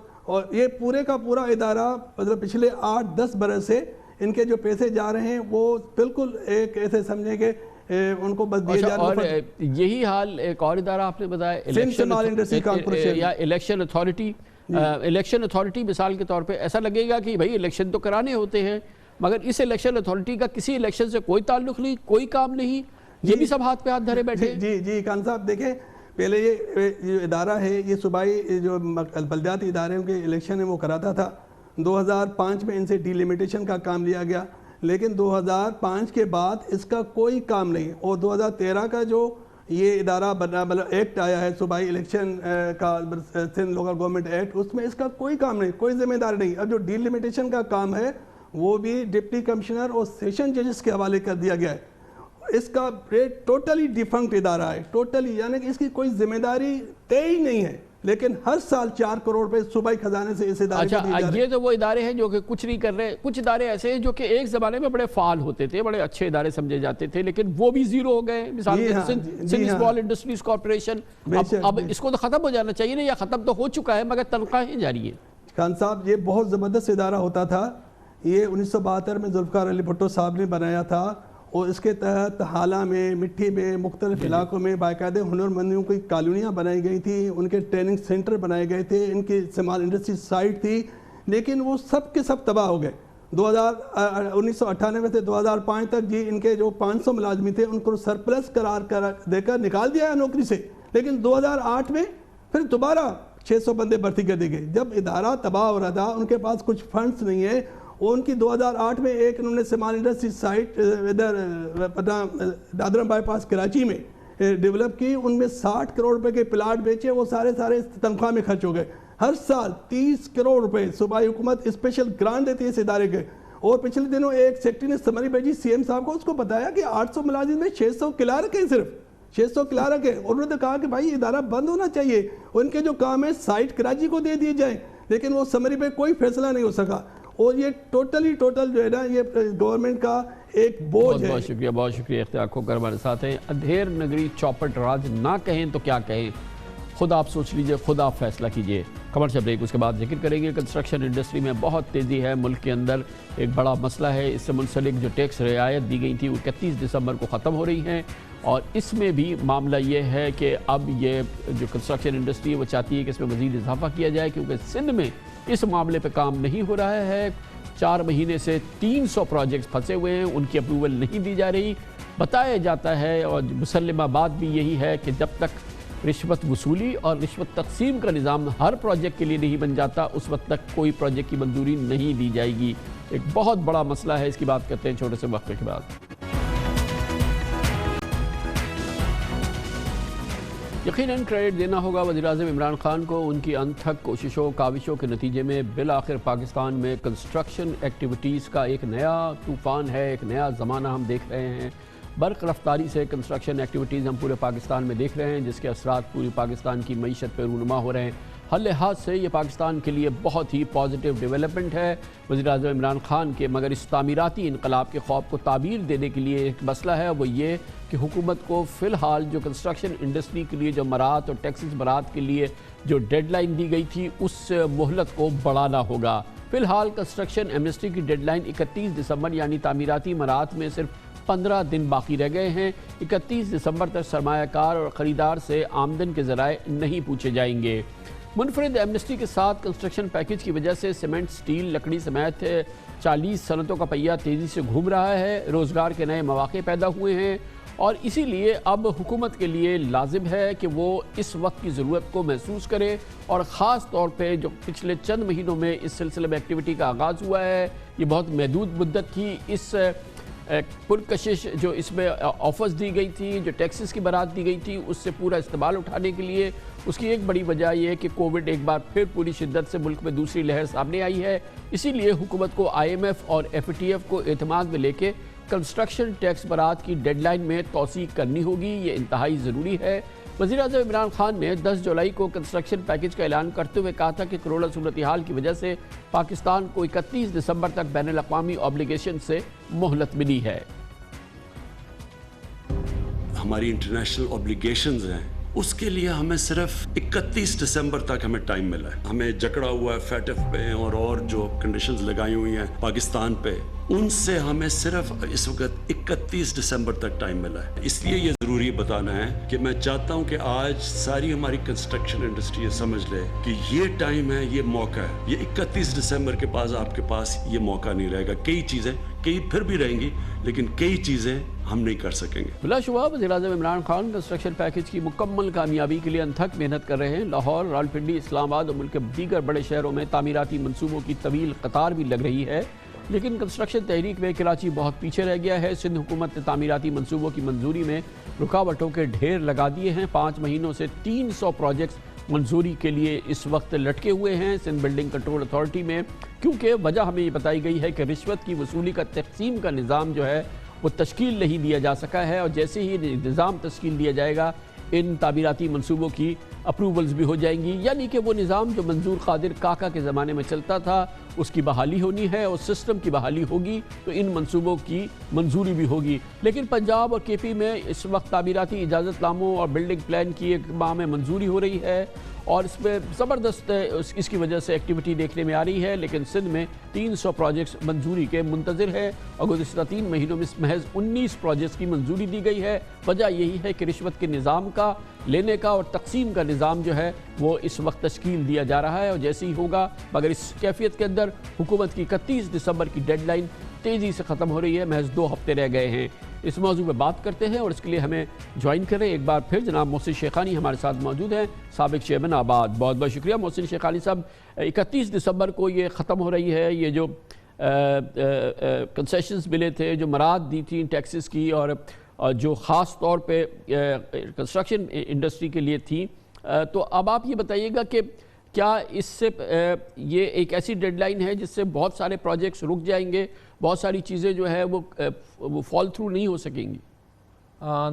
یہ پورے کا پورا ادارہ مطلب پچھلے 8-10 برس سے ان کے جو پیسے جا رہے ہیں وہ بالکل ایک ایسے سمجھے کہ ان کو بس دیے جا رہے ہیں۔ اور یہی حال ایک اور ادارہ آپ نے بتایا یا الیکشن اتھارٹی۔ الیکشن اتھارٹی مثال کے طور پہ ایسا لگے گا کہ بھائی الیکشن تو کرانے ہوتے ہیں، مگر اس الیکشن اتھارٹی کا کسی الیکشن سے کوئی تعلق نہیں، کوئی کام نہیں، یہ بھی سب ہاتھ پہ ہاتھ دھرے بیٹھے۔ جی خان صاحب دیکھیں، پہلے یہ ادارہ ہے، یہ صوبائی جو بلدیاتی اداروں کے الیکشن ہے وہ کراتا تھا۔ 2005 میں ان سے ڈی لیمیٹیشن کا کام لیا گیا، لیکن 2005 کے بعد اس کا کوئی کام نہیں، اور 2013 کا جو یہ ادارہ بنا مطلب ایکٹ آیا ہے صوبائی الیکشن کا، سندھ لوکل گورنمنٹ ایکٹ، اس میں اس کا کوئی کام نہیں، کوئی ذمہ دار نہیں۔ اب جو ڈی لیمیٹیشن کا کام ہے وہ بھی ڈپٹی کمشنر اور سیشن ججز کے حوالے کر دیا گیا ہے۔ اس کا ٹوٹلی ڈیفنکٹ ادارہ ہے، ٹوٹلی، یعنی کہ اس کی کوئی ذمہ داری طے ہی نہیں ہے، لیکن ہر سال 4 کروڑ روپے صوبائی خزانے سے اس ادارے کو دیے جا رہے ہیں۔ یہ تو وہ ادارے ہیں جو کہ کچھ نہیں کر رہے، کچھ ادارے ایسے ہیں جو کہ ایک زمانے میں بڑے فعال ہوتے تھے، بڑے اچھے ادارے سمجھے جاتے تھے، لیکن وہ بھی زیرو ہو گئے۔ مثال کے سندھ اسمال انڈسٹریز کارپوریشن، اب اس کو تو ختم ہو جانا چاہیے نا، یا ختم تو ہو چکا ہے مگر تنخواہیں جاری ہیں۔ خان صاحب یہ بہت زبردست ادارہ ہوتا تھا، یہ 1972 میں ذوالفقار علی بھٹو صاحب نے بنایا تھا، اور اس کے تحت حالہ میں، مٹھی میں، مختلف علاقوں میں باقاعدہ ہنرمندیوں کی کالونیاں بنائی گئی تھیں، ان کے ٹریننگ سینٹر بنائے گئے تھے، ان کی اسمال انڈسٹری سائٹ تھی، لیکن وہ سب کے سب تباہ ہو گئے۔ 1998 سے 2005 تک جی ان کے جو 500 ملازمی تھے ان کو سرپلس قرار دے کر نکال دیا ہے نوکری سے، لیکن 2008 میں پھر دوبارہ 600 بندے بھرتی کر دی گئے۔ جب ادارہ تباہ ہو رہا تھا، ان کے پاس کچھ فنڈز نہیں ہے، اور ان کی 2008 میں ایک انہوں نے اسمال انڈسٹری سائٹ ادھر دادرم بائی پاس کراچی میں ڈیولپ کی، ان میں 60 کروڑ روپے کے پلاٹ بیچے، وہ سارے تنخواہ میں خرچ ہو گئے۔ ہر سال 30 کروڑ روپے صوبائی حکومت اسپیشل گرانٹ دیتی ہے اس ادارے کے، اور پچھلے دنوں ایک سیکٹری نے سمری بھیجی سی ایم صاحب کو، اس کو بتایا کہ 800 ملازم میں 600 کلارک ہیں، صرف 600 کلارک ہیں، اور انہوں نے کہا کہ بھائی ادارہ بند ہونا چاہیے، ان کے جو کام ہے سائٹ کراچی کو دے دیے جائیں، لیکن وہ سمری پہ کوئی فیصلہ نہیں ہو سکا، اور یہ ٹوٹل جو ہے نا یہ گورنمنٹ کا ایک بوجھ ہے۔ بہت شکریہ اختیار کھوکر ہمارے ساتھ ہیں۔ اندھیر نگری چوپٹ راج نہ کہیں تو کیا کہیں، خود آپ سوچ لیجئے، خود آپ فیصلہ کیجئے۔ کمرشل بریک، اس کے بعد ذکر کریں گے کنسٹرکشن انڈسٹری میں بہت تیزی ہے، ملک کے اندر ایک بڑا مسئلہ ہے، اس سے منسلک جو ٹیکس رعایت دی گئی تھی وہ 31 دسمبر کو ختم ہو رہی ہیں، اور اس میں بھی معاملہ یہ ہے کہ اب یہ جو کنسٹرکشن انڈسٹری وہ چاہتی ہے کہ اس میں مزید اضافہ کیا جائے، کیونکہ سندھ میں اس معاملے پہ کام نہیں ہو رہا ہے، 4 مہینے سے 300 پروجیکٹس پھنسے ہوئے ہیں، ان کی اپروول نہیں دی جا رہی۔ بتایا جاتا ہے اور مسلمہ بات بھی یہی ہے کہ جب تک رشوت وصولی اور رشوت تقسیم کا نظام ہر پروجیکٹ کے لیے نہیں بن جاتا، اس وقت تک کوئی پروجیکٹ کی منظوری نہیں دی جائے گی۔ ایک بہت بڑا مسئلہ ہے، اس کی بات کرتے ہیں چھوٹے سے وقفے کے بعد۔ یقیناً کریڈٹ دینا ہوگا وزیراعظم عمران خان کو، ان کی انتھک کوششوں کاوشوں کے نتیجے میں بالآخر پاکستان میں کنسٹرکشن ایکٹیویٹیز کا ایک نیا طوفان ہے، ایک نیا زمانہ ہم دیکھ رہے ہیں۔ برق رفتاری سے کنسٹرکشن ایکٹیویٹیز ہم پورے پاکستان میں دیکھ رہے ہیں، جس کے اثرات پوری پاکستان کی معیشت پہ رونما ہو رہے ہیں۔ ہر لحاظ سے یہ پاکستان کے لیے بہت ہی پازیٹیو ڈیولپمنٹ ہے وزیراعظم عمران خان کے، مگر اس تعمیراتی انقلاب کے خواب کو تعبیر دینے کے لیے ایک مسئلہ ہے، وہ یہ کہ حکومت کو فی الحال جو کنسٹرکشن انڈسٹری کے لیے جو مراعات اور ٹیکسز برات کے لیے جو ڈیڈ لائن دی گئی تھی، اس مہلت کو بڑھانا ہوگا۔ فی الحال کنسٹرکشن ایمنسٹی کی ڈیڈ لائن 31 دسمبر یعنی تعمیراتی مراعات میں صرف 15 دن باقی رہ گئے ہیں۔ 31 دسمبر تک سرمایہ کار اور خریدار سے آمدن کے ذرائع نہیں پوچھے جائیں گے۔ منفرد ایمنسٹی کے ساتھ کنسٹرکشن پیکیج کی وجہ سے سیمنٹ، سٹیل، لکڑی سمیت 40 صنعتوں کا پہیہ تیزی سے گھوم رہا ہے، روزگار کے نئے مواقع پیدا ہوئے ہیں، اور اسی لیے اب حکومت کے لیے لازم ہے کہ وہ اس وقت کی ضرورت کو محسوس کرے، اور خاص طور پہ جو پچھلے چند مہینوں میں اس سلسلے میں ایکٹیویٹی کا آغاز ہوا ہے، یہ بہت محدود مدت تھی۔ اس پرکشش جو اس میں آفرز دی گئی تھی، جو ٹیکسز کی برات دی گئی تھی، اس سے پورا استعمال اٹھانے کے لیے اس کی ایک بڑی وجہ یہ ہے کہ کووڈ ایک بار پھر پوری شدت سے ملک میں دوسری لہر سامنے آئی ہے۔ اسی لیے حکومت کو IMF اور FATF کو اعتماد میں لے کے کنسٹرکشن ٹیکس برات کی ڈیڈ لائن میں توسیع کرنی ہوگی، یہ انتہائی ضروری ہے۔ وزیراعظم عمران خان نے 10 جولائی کو کنسٹرکشن پیکیج کا اعلان کرتے ہوئے کہا تھا کہ کروڑا صورتحال کی وجہ سے پاکستان کو 31 دسمبر تک بین الاقوامی اوبلیگیشن سے مہلت ملی ہے۔ ہماری انٹرنیشنل اوبلیگیشنز ہیں، اس کے لیے ہمیں صرف 31 دسمبر تک ہمیں ٹائم ملا ہے۔ ہمیں جکڑا ہوا ہے فیٹف پہ اور جو کنڈیشنز لگائی ہوئی ہیں پاکستان پہ، ان سے ہمیں صرف اس وقت 31 دسمبر تک ٹائم ملا ہے۔ اس لیے یہ ضروری بتانا ہے کہ میں چاہتا ہوں کہ آج ساری ہماری کنسٹرکشن انڈسٹری یہ سمجھ لے کہ یہ ٹائم ہے، یہ موقع ہے۔ یہ 31 دسمبر کے پاس آپ کے پاس یہ موقع نہیں رہے گا۔ کئی چیزیں پھر بھی رہیں گی، لیکن کئی چیزیں ہم نہیں کر سکیں گے۔ بلا شبہ وزیراعظم عمران خان کنسٹرکشن پیکیج کی مکمل کامیابی کے لیے انتھک محنت کر رہے ہیں۔ لاہور، راولپنڈی، اسلام آباد اور ملک کے دیگر بڑے شہروں میں تعمیراتی منصوبوں کی طویل قطار بھی لگ رہی ہے، لیکن کنسٹرکشن تحریک میں کراچی بہت پیچھے رہ گیا ہے۔ سندھ حکومت نے تعمیراتی منصوبوں کی منظوری میں رکاوٹوں کے ڈھیر لگا دیے ہیں۔ 5 مہینوں سے 300 پروجیکٹس منظوری کے لیے اس وقت لٹکے ہوئے ہیں سندھ بلڈنگ کنٹرول اتھارٹی میں، کیونکہ وجہ ہمیں یہ بتائی گئی ہے کہ رشوت کی وصولی کا تقسیم کا نظام جو ہے وہ تشکیل نہیں دیا جا سکا ہے، اور جیسے ہی نظام تشکیل دیا جائے گا ان تعمیراتی منصوبوں کی اپروولز بھی ہو جائیں گی، یعنی کہ وہ نظام جو منظور قادر کاکا کے زمانے میں چلتا تھا اس کی بحالی ہونی ہے، اور سسٹم کی بحالی ہوگی تو ان منصوبوں کی منظوری بھی ہوگی۔ لیکن پنجاب اور KP میں اس وقت تعمیراتی اجازت ناموں اور بلڈنگ پلان کی ایک ماہ میں منظوری ہو رہی ہے، اور اس میں زبردست اس کی وجہ سے ایکٹیویٹی دیکھنے میں آ رہی ہے، لیکن سندھ میں 300 پروجیکٹس منظوری کے منتظر ہے اور گزشتہ 3 مہینوں میں محض 19 پروجیکٹس کی منظوری دی گئی ہے۔ وجہ یہی ہے کہ رشوت کے نظام کا، لینے کا اور تقسیم کا نظام جو ہے وہ اس وقت تشکیل دیا جا رہا ہے، اور جیسے ہی ہوگا، مگر اس کیفیت کے اندر حکومت کی 31 دسمبر کی ڈیڈ لائن تیزی سے ختم ہو رہی ہے، محض 2 ہفتے رہ گئے ہیں۔ اس موضوع پہ بات کرتے ہیں اور اس کے لیے ہمیں جوائن کریں ایک بار پھر جناب محسن شیخانی ہمارے ساتھ موجود ہیں، سابق چیئرمین آباد۔ بہت بہت شکریہ محسن شیخانی صاحب۔ 31 دسمبر کو یہ ختم ہو رہی ہے، یہ جو کنسیشنز ملے تھے، جو مراد دی تھیں ٹیکسز کی اور جو خاص طور پہ کنسٹرکشن انڈسٹری کے لیے تھیں، تو اب آپ یہ بتائیے گا کہ کیا اس سے یہ ایک ایسی ڈیڈ لائن ہے جس سے بہت سارے پروجیکٹس رک جائیں گے، بہت ساری چیزیں جو ہے وہ فال تھرو نہیں ہو سکیں گی؟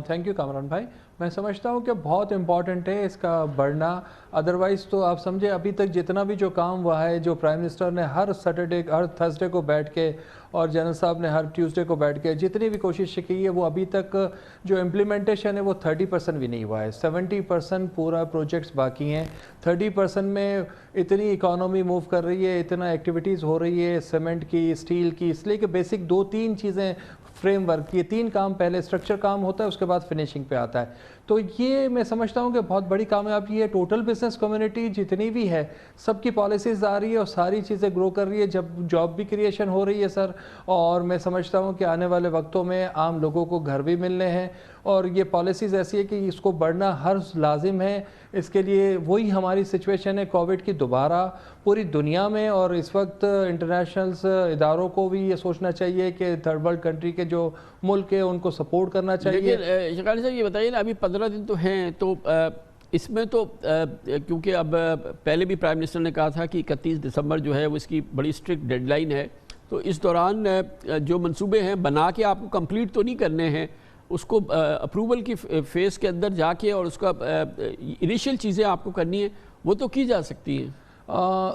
تھینک یو کامران بھائی، میں سمجھتا ہوں کہ بہت امپورٹنٹ ہے اس کا بڑھنا، ادروائز تو آپ سمجھے ابھی تک جتنا بھی جو کام ہوا ہے، جو پرائم منسٹر نے ہر سیٹرڈے ہر تھرسڈے کو بیٹھ کے اور جنرل صاحب نے ہر ٹیوزڈے کو بیٹھ کے جتنی بھی کوشش کی ہے، وہ ابھی تک جو امپلیمنٹیشن ہے وہ 30% بھی نہیں ہوا ہے، 70% پورا پروجیکٹس باقی ہیں۔ 30% میں اتنی اکانومی موو کر رہی ہے، اتنا ایکٹیویٹیز ہو رہی ہے سیمنٹ کی، اسٹیل کی، اس لیے کہ بیسک 2-3 چیزیں فریم ورک، یہ 3 کام پہلے اسٹرکچر کام ہوتا ہے، اس کے بعد فنیشنگ پہ آتا ہے۔ تو یہ میں سمجھتا ہوں کہ بہت بڑی کامیابی ہے۔ ٹوٹل بزنس کمیونٹی جتنی بھی ہے، سب کی پالیسیز آ رہی ہے اور ساری چیزیں گرو کر رہی ہے، جب جاب بھی کریشن ہو رہی ہے سر، اور میں سمجھتا ہوں کہ آنے والے وقتوں میں عام لوگوں کو گھر بھی ملنے ہیں، اور یہ پالیسیز ایسی ہے کہ اس کو بڑھنا ہر لازم ہے۔ اس کے لیے وہی ہماری سچویشن ہے کووڈ کی دوبارہ پوری دنیا میں، اور اس وقت انٹرنیشنلز اداروں کو بھی یہ سوچنا چاہیے کہ تھرڈ ورلڈ کنٹری کے جو ملک ہے ان کو سپورٹ کرنا چاہیے۔ لیکن شیخانی صاحب یہ بتائیے نا، ابھی 15 دن تو ہیں، تو اس میں تو کیونکہ اب پہلے بھی پرائم منسٹر نے کہا تھا کہ 31 دسمبر جو ہے وہ اس کی بڑی اسٹرکٹ ڈیڈ لائن ہے، تو اس دوران جو منصوبے ہیں بنا کے آپ کو کمپلیٹ تو نہیں کرنے ہیں، اس کو اپروول کی فیز کے اندر جا کے اور اس کا انیشیل چیزیں آپ کو کرنی ہیں، وہ تو کی جا سکتی ہیں۔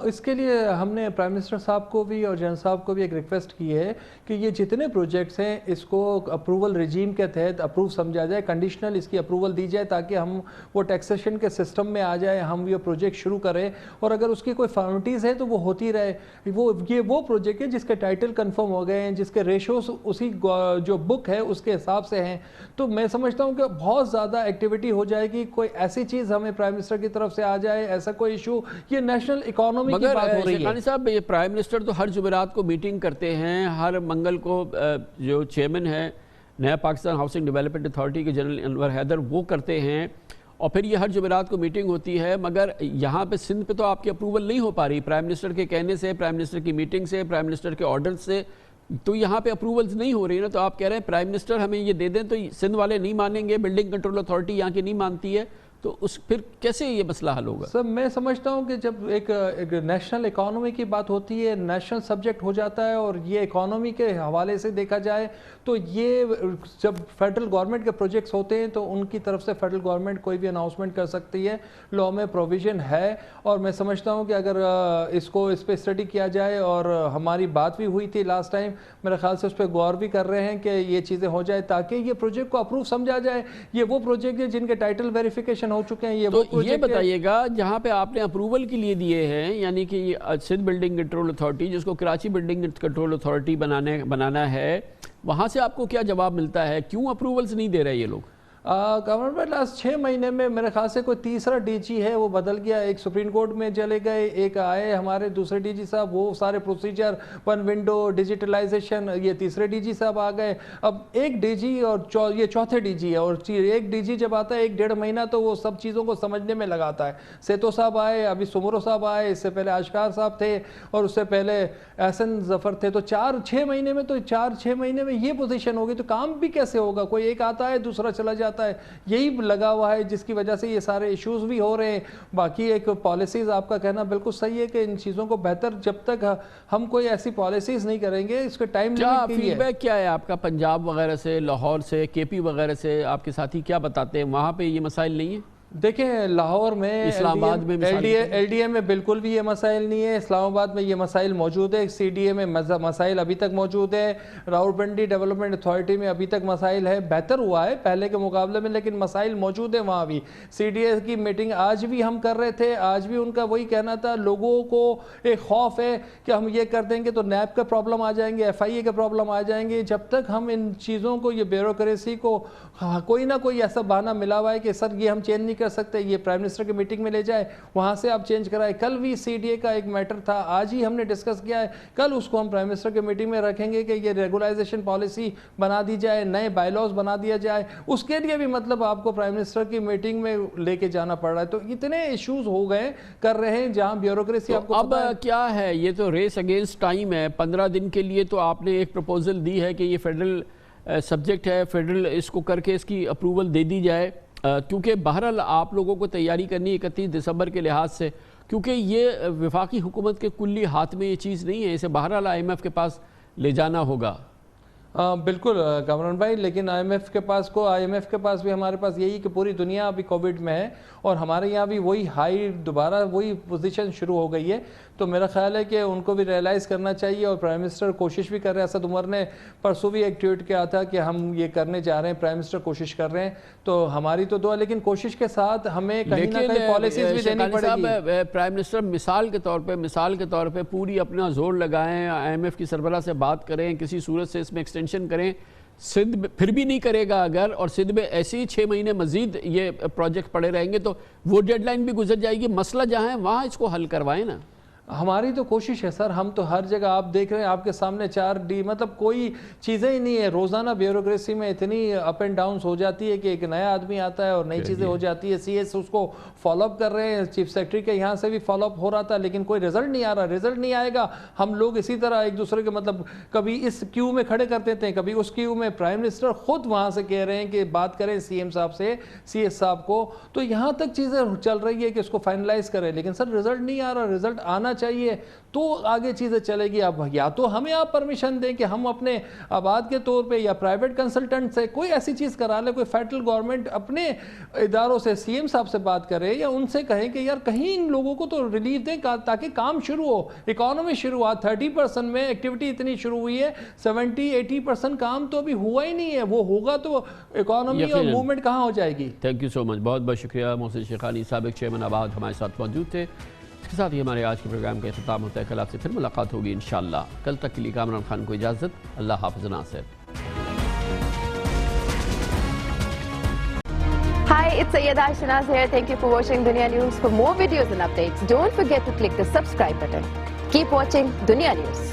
اس کے لیے ہم نے پرائم منسٹر صاحب کو بھی اور جنرل صاحب کو بھی ایک ریکویسٹ کی ہے کہ یہ جتنے پروجیکٹس ہیں اس کو اپروول رجیم کے تحت اپروو سمجھا جائے، کنڈیشنل اس کی اپروول دی جائے، تاکہ ہم وہ ٹیکسیشن کے سسٹم میں آ جائے، ہم یہ پروجیکٹ شروع کریں، اور اگر اس کی کوئی فارمیلٹیز ہے تو وہ ہوتی رہے۔ وہ پروجیکٹ ہے جس کے ٹائٹل کنفرم ہو گئے ہیں، جس کے ریشوز اسی جو بک ہے اس کے حساب سے ہیں، تو میں سمجھتا ہوں کہ بہت زیادہ ایکٹیویٹی ہو جائے گی۔ کوئی ایسی چیز ہمیں پرائم منسٹر کی طرف سے آ جائے، ایسا کوئی ایشو، یہ نیشنل اکانومی کی بات ہو رہی ہے۔ شیخانی صاحب، یہ پرائم منسٹر تو ہر جمعرات کو میٹنگ کرتے ہیں، ہر منگل کو جو چیئرمین ہے نیا پاکستان ہاؤسنگ ڈیولپمنٹ اتھارٹی کے جنرل انور حیدر وہ کرتے ہیں، اور پھر یہ ہر جمعرات کو میٹنگ ہوتی ہے، مگر یہاں پہ سندھ پہ تو آپ کی اپروول نہیں ہو پا رہی، پرائم منسٹر کے کہنے سے، پرائم منسٹر کی میٹنگ سے، پرائم منسٹر کے آرڈر سے، تو یہاں پہ اپروولز نہیں ہو رہی نا، تو آپ کہہ رہے ہیں پرائم منسٹر ہمیں یہ دے دیں تو سندھ والے نہیں مانیں گے، بلڈنگ کنٹرول اتھارٹی یہاں کی نہیں مانتی ہے، تو اس پھر کیسے یہ مسئلہ حل ہوگا؟ سر میں سمجھتا ہوں کہ جب ایک نیشنل اکانومی کی بات ہوتی ہے، نیشنل سبجیکٹ ہو جاتا ہے، اور یہ اکانومی کے حوالے سے دیکھا جائے تو یہ جب فیڈرل گورنمنٹ کے پروجیکٹس ہوتے ہیں تو ان کی طرف سے فیڈرل گورنمنٹ کوئی بھی اناؤنسمنٹ کر سکتی ہے، لاء میں پروویژن ہے، اور میں سمجھتا ہوں کہ اگر اس پہ اسٹڈی کیا جائے، اور ہماری بات بھی ہوئی تھی لاسٹ ٹائم، میرے خیال سے اس پہ غور بھی کر رہے ہیں کہ یہ چیزیں ہو جائے تاکہ یہ پروجیکٹ کو اپروو سمجھا جائے۔ یہ وہ پروجیکٹ ہے جن کے ٹائٹل ویریفیکیشن ہو چکے ہیں، یہ بتائیے گا جہاں پہ آپ نے اپروول کے لیے دیے ہیں، یعنی کہ سندھ بلڈنگ کنٹرول اتھارٹی جس کو کراچی بلڈنگ کنٹرول اتھارٹی بنانا ہے، وہاں سے آپ کو کیا جواب ملتا ہے؟ کیوں اپروولز نہیں دے رہے یہ لوگ؟ گورنمنٹ لاسٹ 6 مہینے میں میرے خیال سے کوئی تیسرا ڈی جی ہے وہ بدل گیا، ایک سپریم کورٹ میں چلے گئے، ایک آئے ہمارے دوسرے ڈی جی صاحب، وہ سارے پروسیجر 1 ونڈو ڈیجیٹلائزیشن، یہ تیسرے ڈی جی صاحب آ گئے، اب ایک ڈی جی اور یہ چوتھے ڈی جی ہے، اور ایک ڈی جی جب آتا ہے 1-1.5 مہینہ تو وہ سب چیزوں کو سمجھنے میں لگاتا ہے۔ سیتو صاحب آئے، ابھی سمرو صاحب آئے، اس سے پہلے آشکار صاحب تھے، اور اس سے پہلے احسن ظفر تھے، تو 4-6 مہینے میں یہ پوزیشن ہوگی، تو کام بھی کیسے ہوگا؟ کوئی ایک آتا ہے دوسرا چلا جاتا ہے، یہی لگا ہوا ہے جس کی وجہ سے یہ سارے ایشوز بھی ہو رہے ہیں۔ باقی ایک پالیسیز، آپ کا کہنا بالکل صحیح ہے کہ ان چیزوں کو بہتر، جب تک ہم کوئی ایسی پالیسیز نہیں کریں گے، اس کے ٹائم لیمٹ کی ہے۔ فیڈ بیک کیا ہے آپ کا پنجاب وغیرہ سے، لاہور سے، کے پی وغیرہ سے؟ آپ کے ساتھی کیا بتاتے ہیں؟ وہاں پہ یہ مسائل نہیں ہیں؟ دیکھیں لاہور میں اسلام آباد میں ایل ڈی اے میں بالکل بھی یہ مسائل نہیں ہے، اسلام آباد میں یہ مسائل موجود ہے، سی ڈی اے میں مسائل ابھی تک موجود ہے، راولپنڈی ڈیولپمنٹ اتھارٹی میں ابھی تک مسائل ہے، بہتر ہوا ہے پہلے کے مقابلے میں لیکن مسائل موجود ہیں وہاں بھی۔ سی ڈی اے کی میٹنگ آج بھی ہم کر رہے تھے، آج بھی ان کا وہی کہنا تھا، لوگوں کو ایک خوف ہے کہ ہم یہ کر دیں گے تو نیب کا پرابلم آ جائیں گے، ایف آئی اے کا پرابلم آ جائیں گے۔ جب تک ہم ان چیزوں کو، یہ بیوروکریسی کو کوئی نہ کوئی ایسا بہانہ ملا ہوا ہے کہ سر یہ ہم چینج نہیں کر سکتے، یہ پرائم منسٹر کی میٹنگ میں لے جائے، وہاں سے آپ چینج کرائے۔ کل بھی سی ڈی اے کا ایک میٹر تھا، آج ہی ہم نے ڈسکس کیا ہے، کل اس کو ہم پرائم منسٹر کی میٹنگ میں رکھیں گے کہ یہ ریگولائزیشن پالیسی بنا دی جائے، نئے بائی لاز بنا دیا جائے۔ اس کے لیے بھی مطلب آپ کو پرائم منسٹر کی میٹنگ میں لے کے جانا پڑ رہا ہے۔ تو اتنے ایشوز ہو گئے کر رہے ہیں جہاں بیوروکریسی آپ کو اب کیا ہے، یہ تو ریس اگینسٹ ٹائم ہے، 15 دن کے لیے تو آپ نے ایک پروپوزل دی ہے کہ یہ فیڈرل سبجیکٹ ہے، فیڈرل اس کو کر کے اس کی اپروول دے دی جائے، کیونکہ بہرحال آپ لوگوں کو تیاری کرنی 31 دسمبر کے لحاظ سے، کیونکہ یہ وفاقی حکومت کے کلی ہاتھ میں یہ چیز نہیں ہے، اسے بہرحال آئی ایم ایف کے پاس لے جانا ہوگا۔ بالکل کامران بھائی، لیکن آئی ایم ایف کے پاس بھی ہمارے پاس یہی کہ پوری دنیا ابھی کووڈ میں ہے اور ہمارے یہاں بھی وہی ہائی دوبارہ وہی پوزیشن شروع ہو گئی ہے۔ تو میرا خیال ہے کہ ان کو بھی ریئلائز کرنا چاہیے اور پرائم منسٹر کوشش بھی کر رہے ہیں۔ اسد عمر نے پرسوں بھی ایک ٹویٹ کیا تھا کہ ہم یہ کرنے جا رہے ہیں، پرائم منسٹر کوشش کر رہے ہیں، تو ہماری تو دعا، لیکن کوشش کے ساتھ ہمیں کہیں نہ کہیں پالیسیز بھی دینی پڑے گی۔ پرائم منسٹر مثال کے طور پہ پوری اپنا زور لگائیں، آئی ایم ایف کی سربراہ سے بات کریں، کسی صورت سے اس میں ایکسٹینشن کریں۔ سندھ پھر بھی نہیں کرے گا اگر، اور سندھ میں ایسے ہی 6 مہینے مزید یہ پروجیکٹ پڑے رہیں گے تو وہ ڈیڈ لائن بھی گزر جائے گی۔ مسئلہ جہاں ہے وہاں اس کو حل کروائیں نا۔ ہماری تو کوشش ہے سر، ہم تو ہر جگہ آپ دیکھ رہے ہیں، آپ کے سامنے 4D مطلب کوئی چیزیں ہی نہیں ہے۔ روزانہ بیوروکریسی میں اتنی اپ اینڈ ڈاؤنز ہو جاتی ہے کہ ایک نیا آدمی آتا ہے اور نئی چیزیں ہو جاتی ہے۔ سی ایس اس کو فالو اپ کر رہے ہیں، چیف سیکرٹری کے یہاں سے بھی فالو اپ ہو رہا تھا، لیکن کوئی رزلٹ نہیں آ رہا۔ رزلٹ نہیں آئے گا، ہم لوگ اسی طرح ایک دوسرے کے مطلب کبھی اس کیو میں کھڑے کر دیتے ہیں، کبھی اس کیو میں۔ پرائم منسٹر خود وہاں سے کہہ رہے ہیں کہ بات کریں سی ایم صاحب سے، سی ایس صاحب کو، تو یہاں تک چیزیں چل رہی ہے کہ اس کو فائنلائز کریں، لیکن سر رزلٹ نہیں آ رہا۔ رزلٹ آنا چاہیے تو آگے چیزیں چلے گی۔ اب یا تو ہمیں آپ پرمیشن دیں کہ ہم اپنے آباد کے طور پہ یا پرائیویٹ کنسلٹنٹ سے کوئی ایسی چیز کرا لے، کوئی فیڈرل گورنمنٹ اپنے اداروں سے سی ایم صاحب سے بات کرے یا ان سے کہیں کہ یار کہیں ان لوگوں کو تو ریلیف دیں تاکہ کام شروع ہو، اکانومی شروع ہوا۔ 30% میں ایکٹیویٹی اتنی شروع ہوئی ہے، 70-80% کام تو ابھی ہوا ہی نہیں ہے۔ وہ ہوگا تو اکانومی اور موومنٹ کہاں ہو جائے گی۔ تھینک یو سو مچ، بہت بہت شکریہ محسن شیخانی، سابق چیئرمین آباد ہمارے ساتھ موجود تھے۔ اس کے ساتھ ہی ہمارے آج کے پروگرام کا اختتام ہوتا ہے۔ کل آپ سے پھر ملاقات ہوگی انشاءاللہ۔ کل تک کے لیے کامران خان کو اجازت، اللہ حافظ ناصر۔ Hi, it's Sayyeda Shanaz here. Thank you for watching Dunya News. For more videos and updates, don't forget to click the subscribe button. Keep watching Dunya News.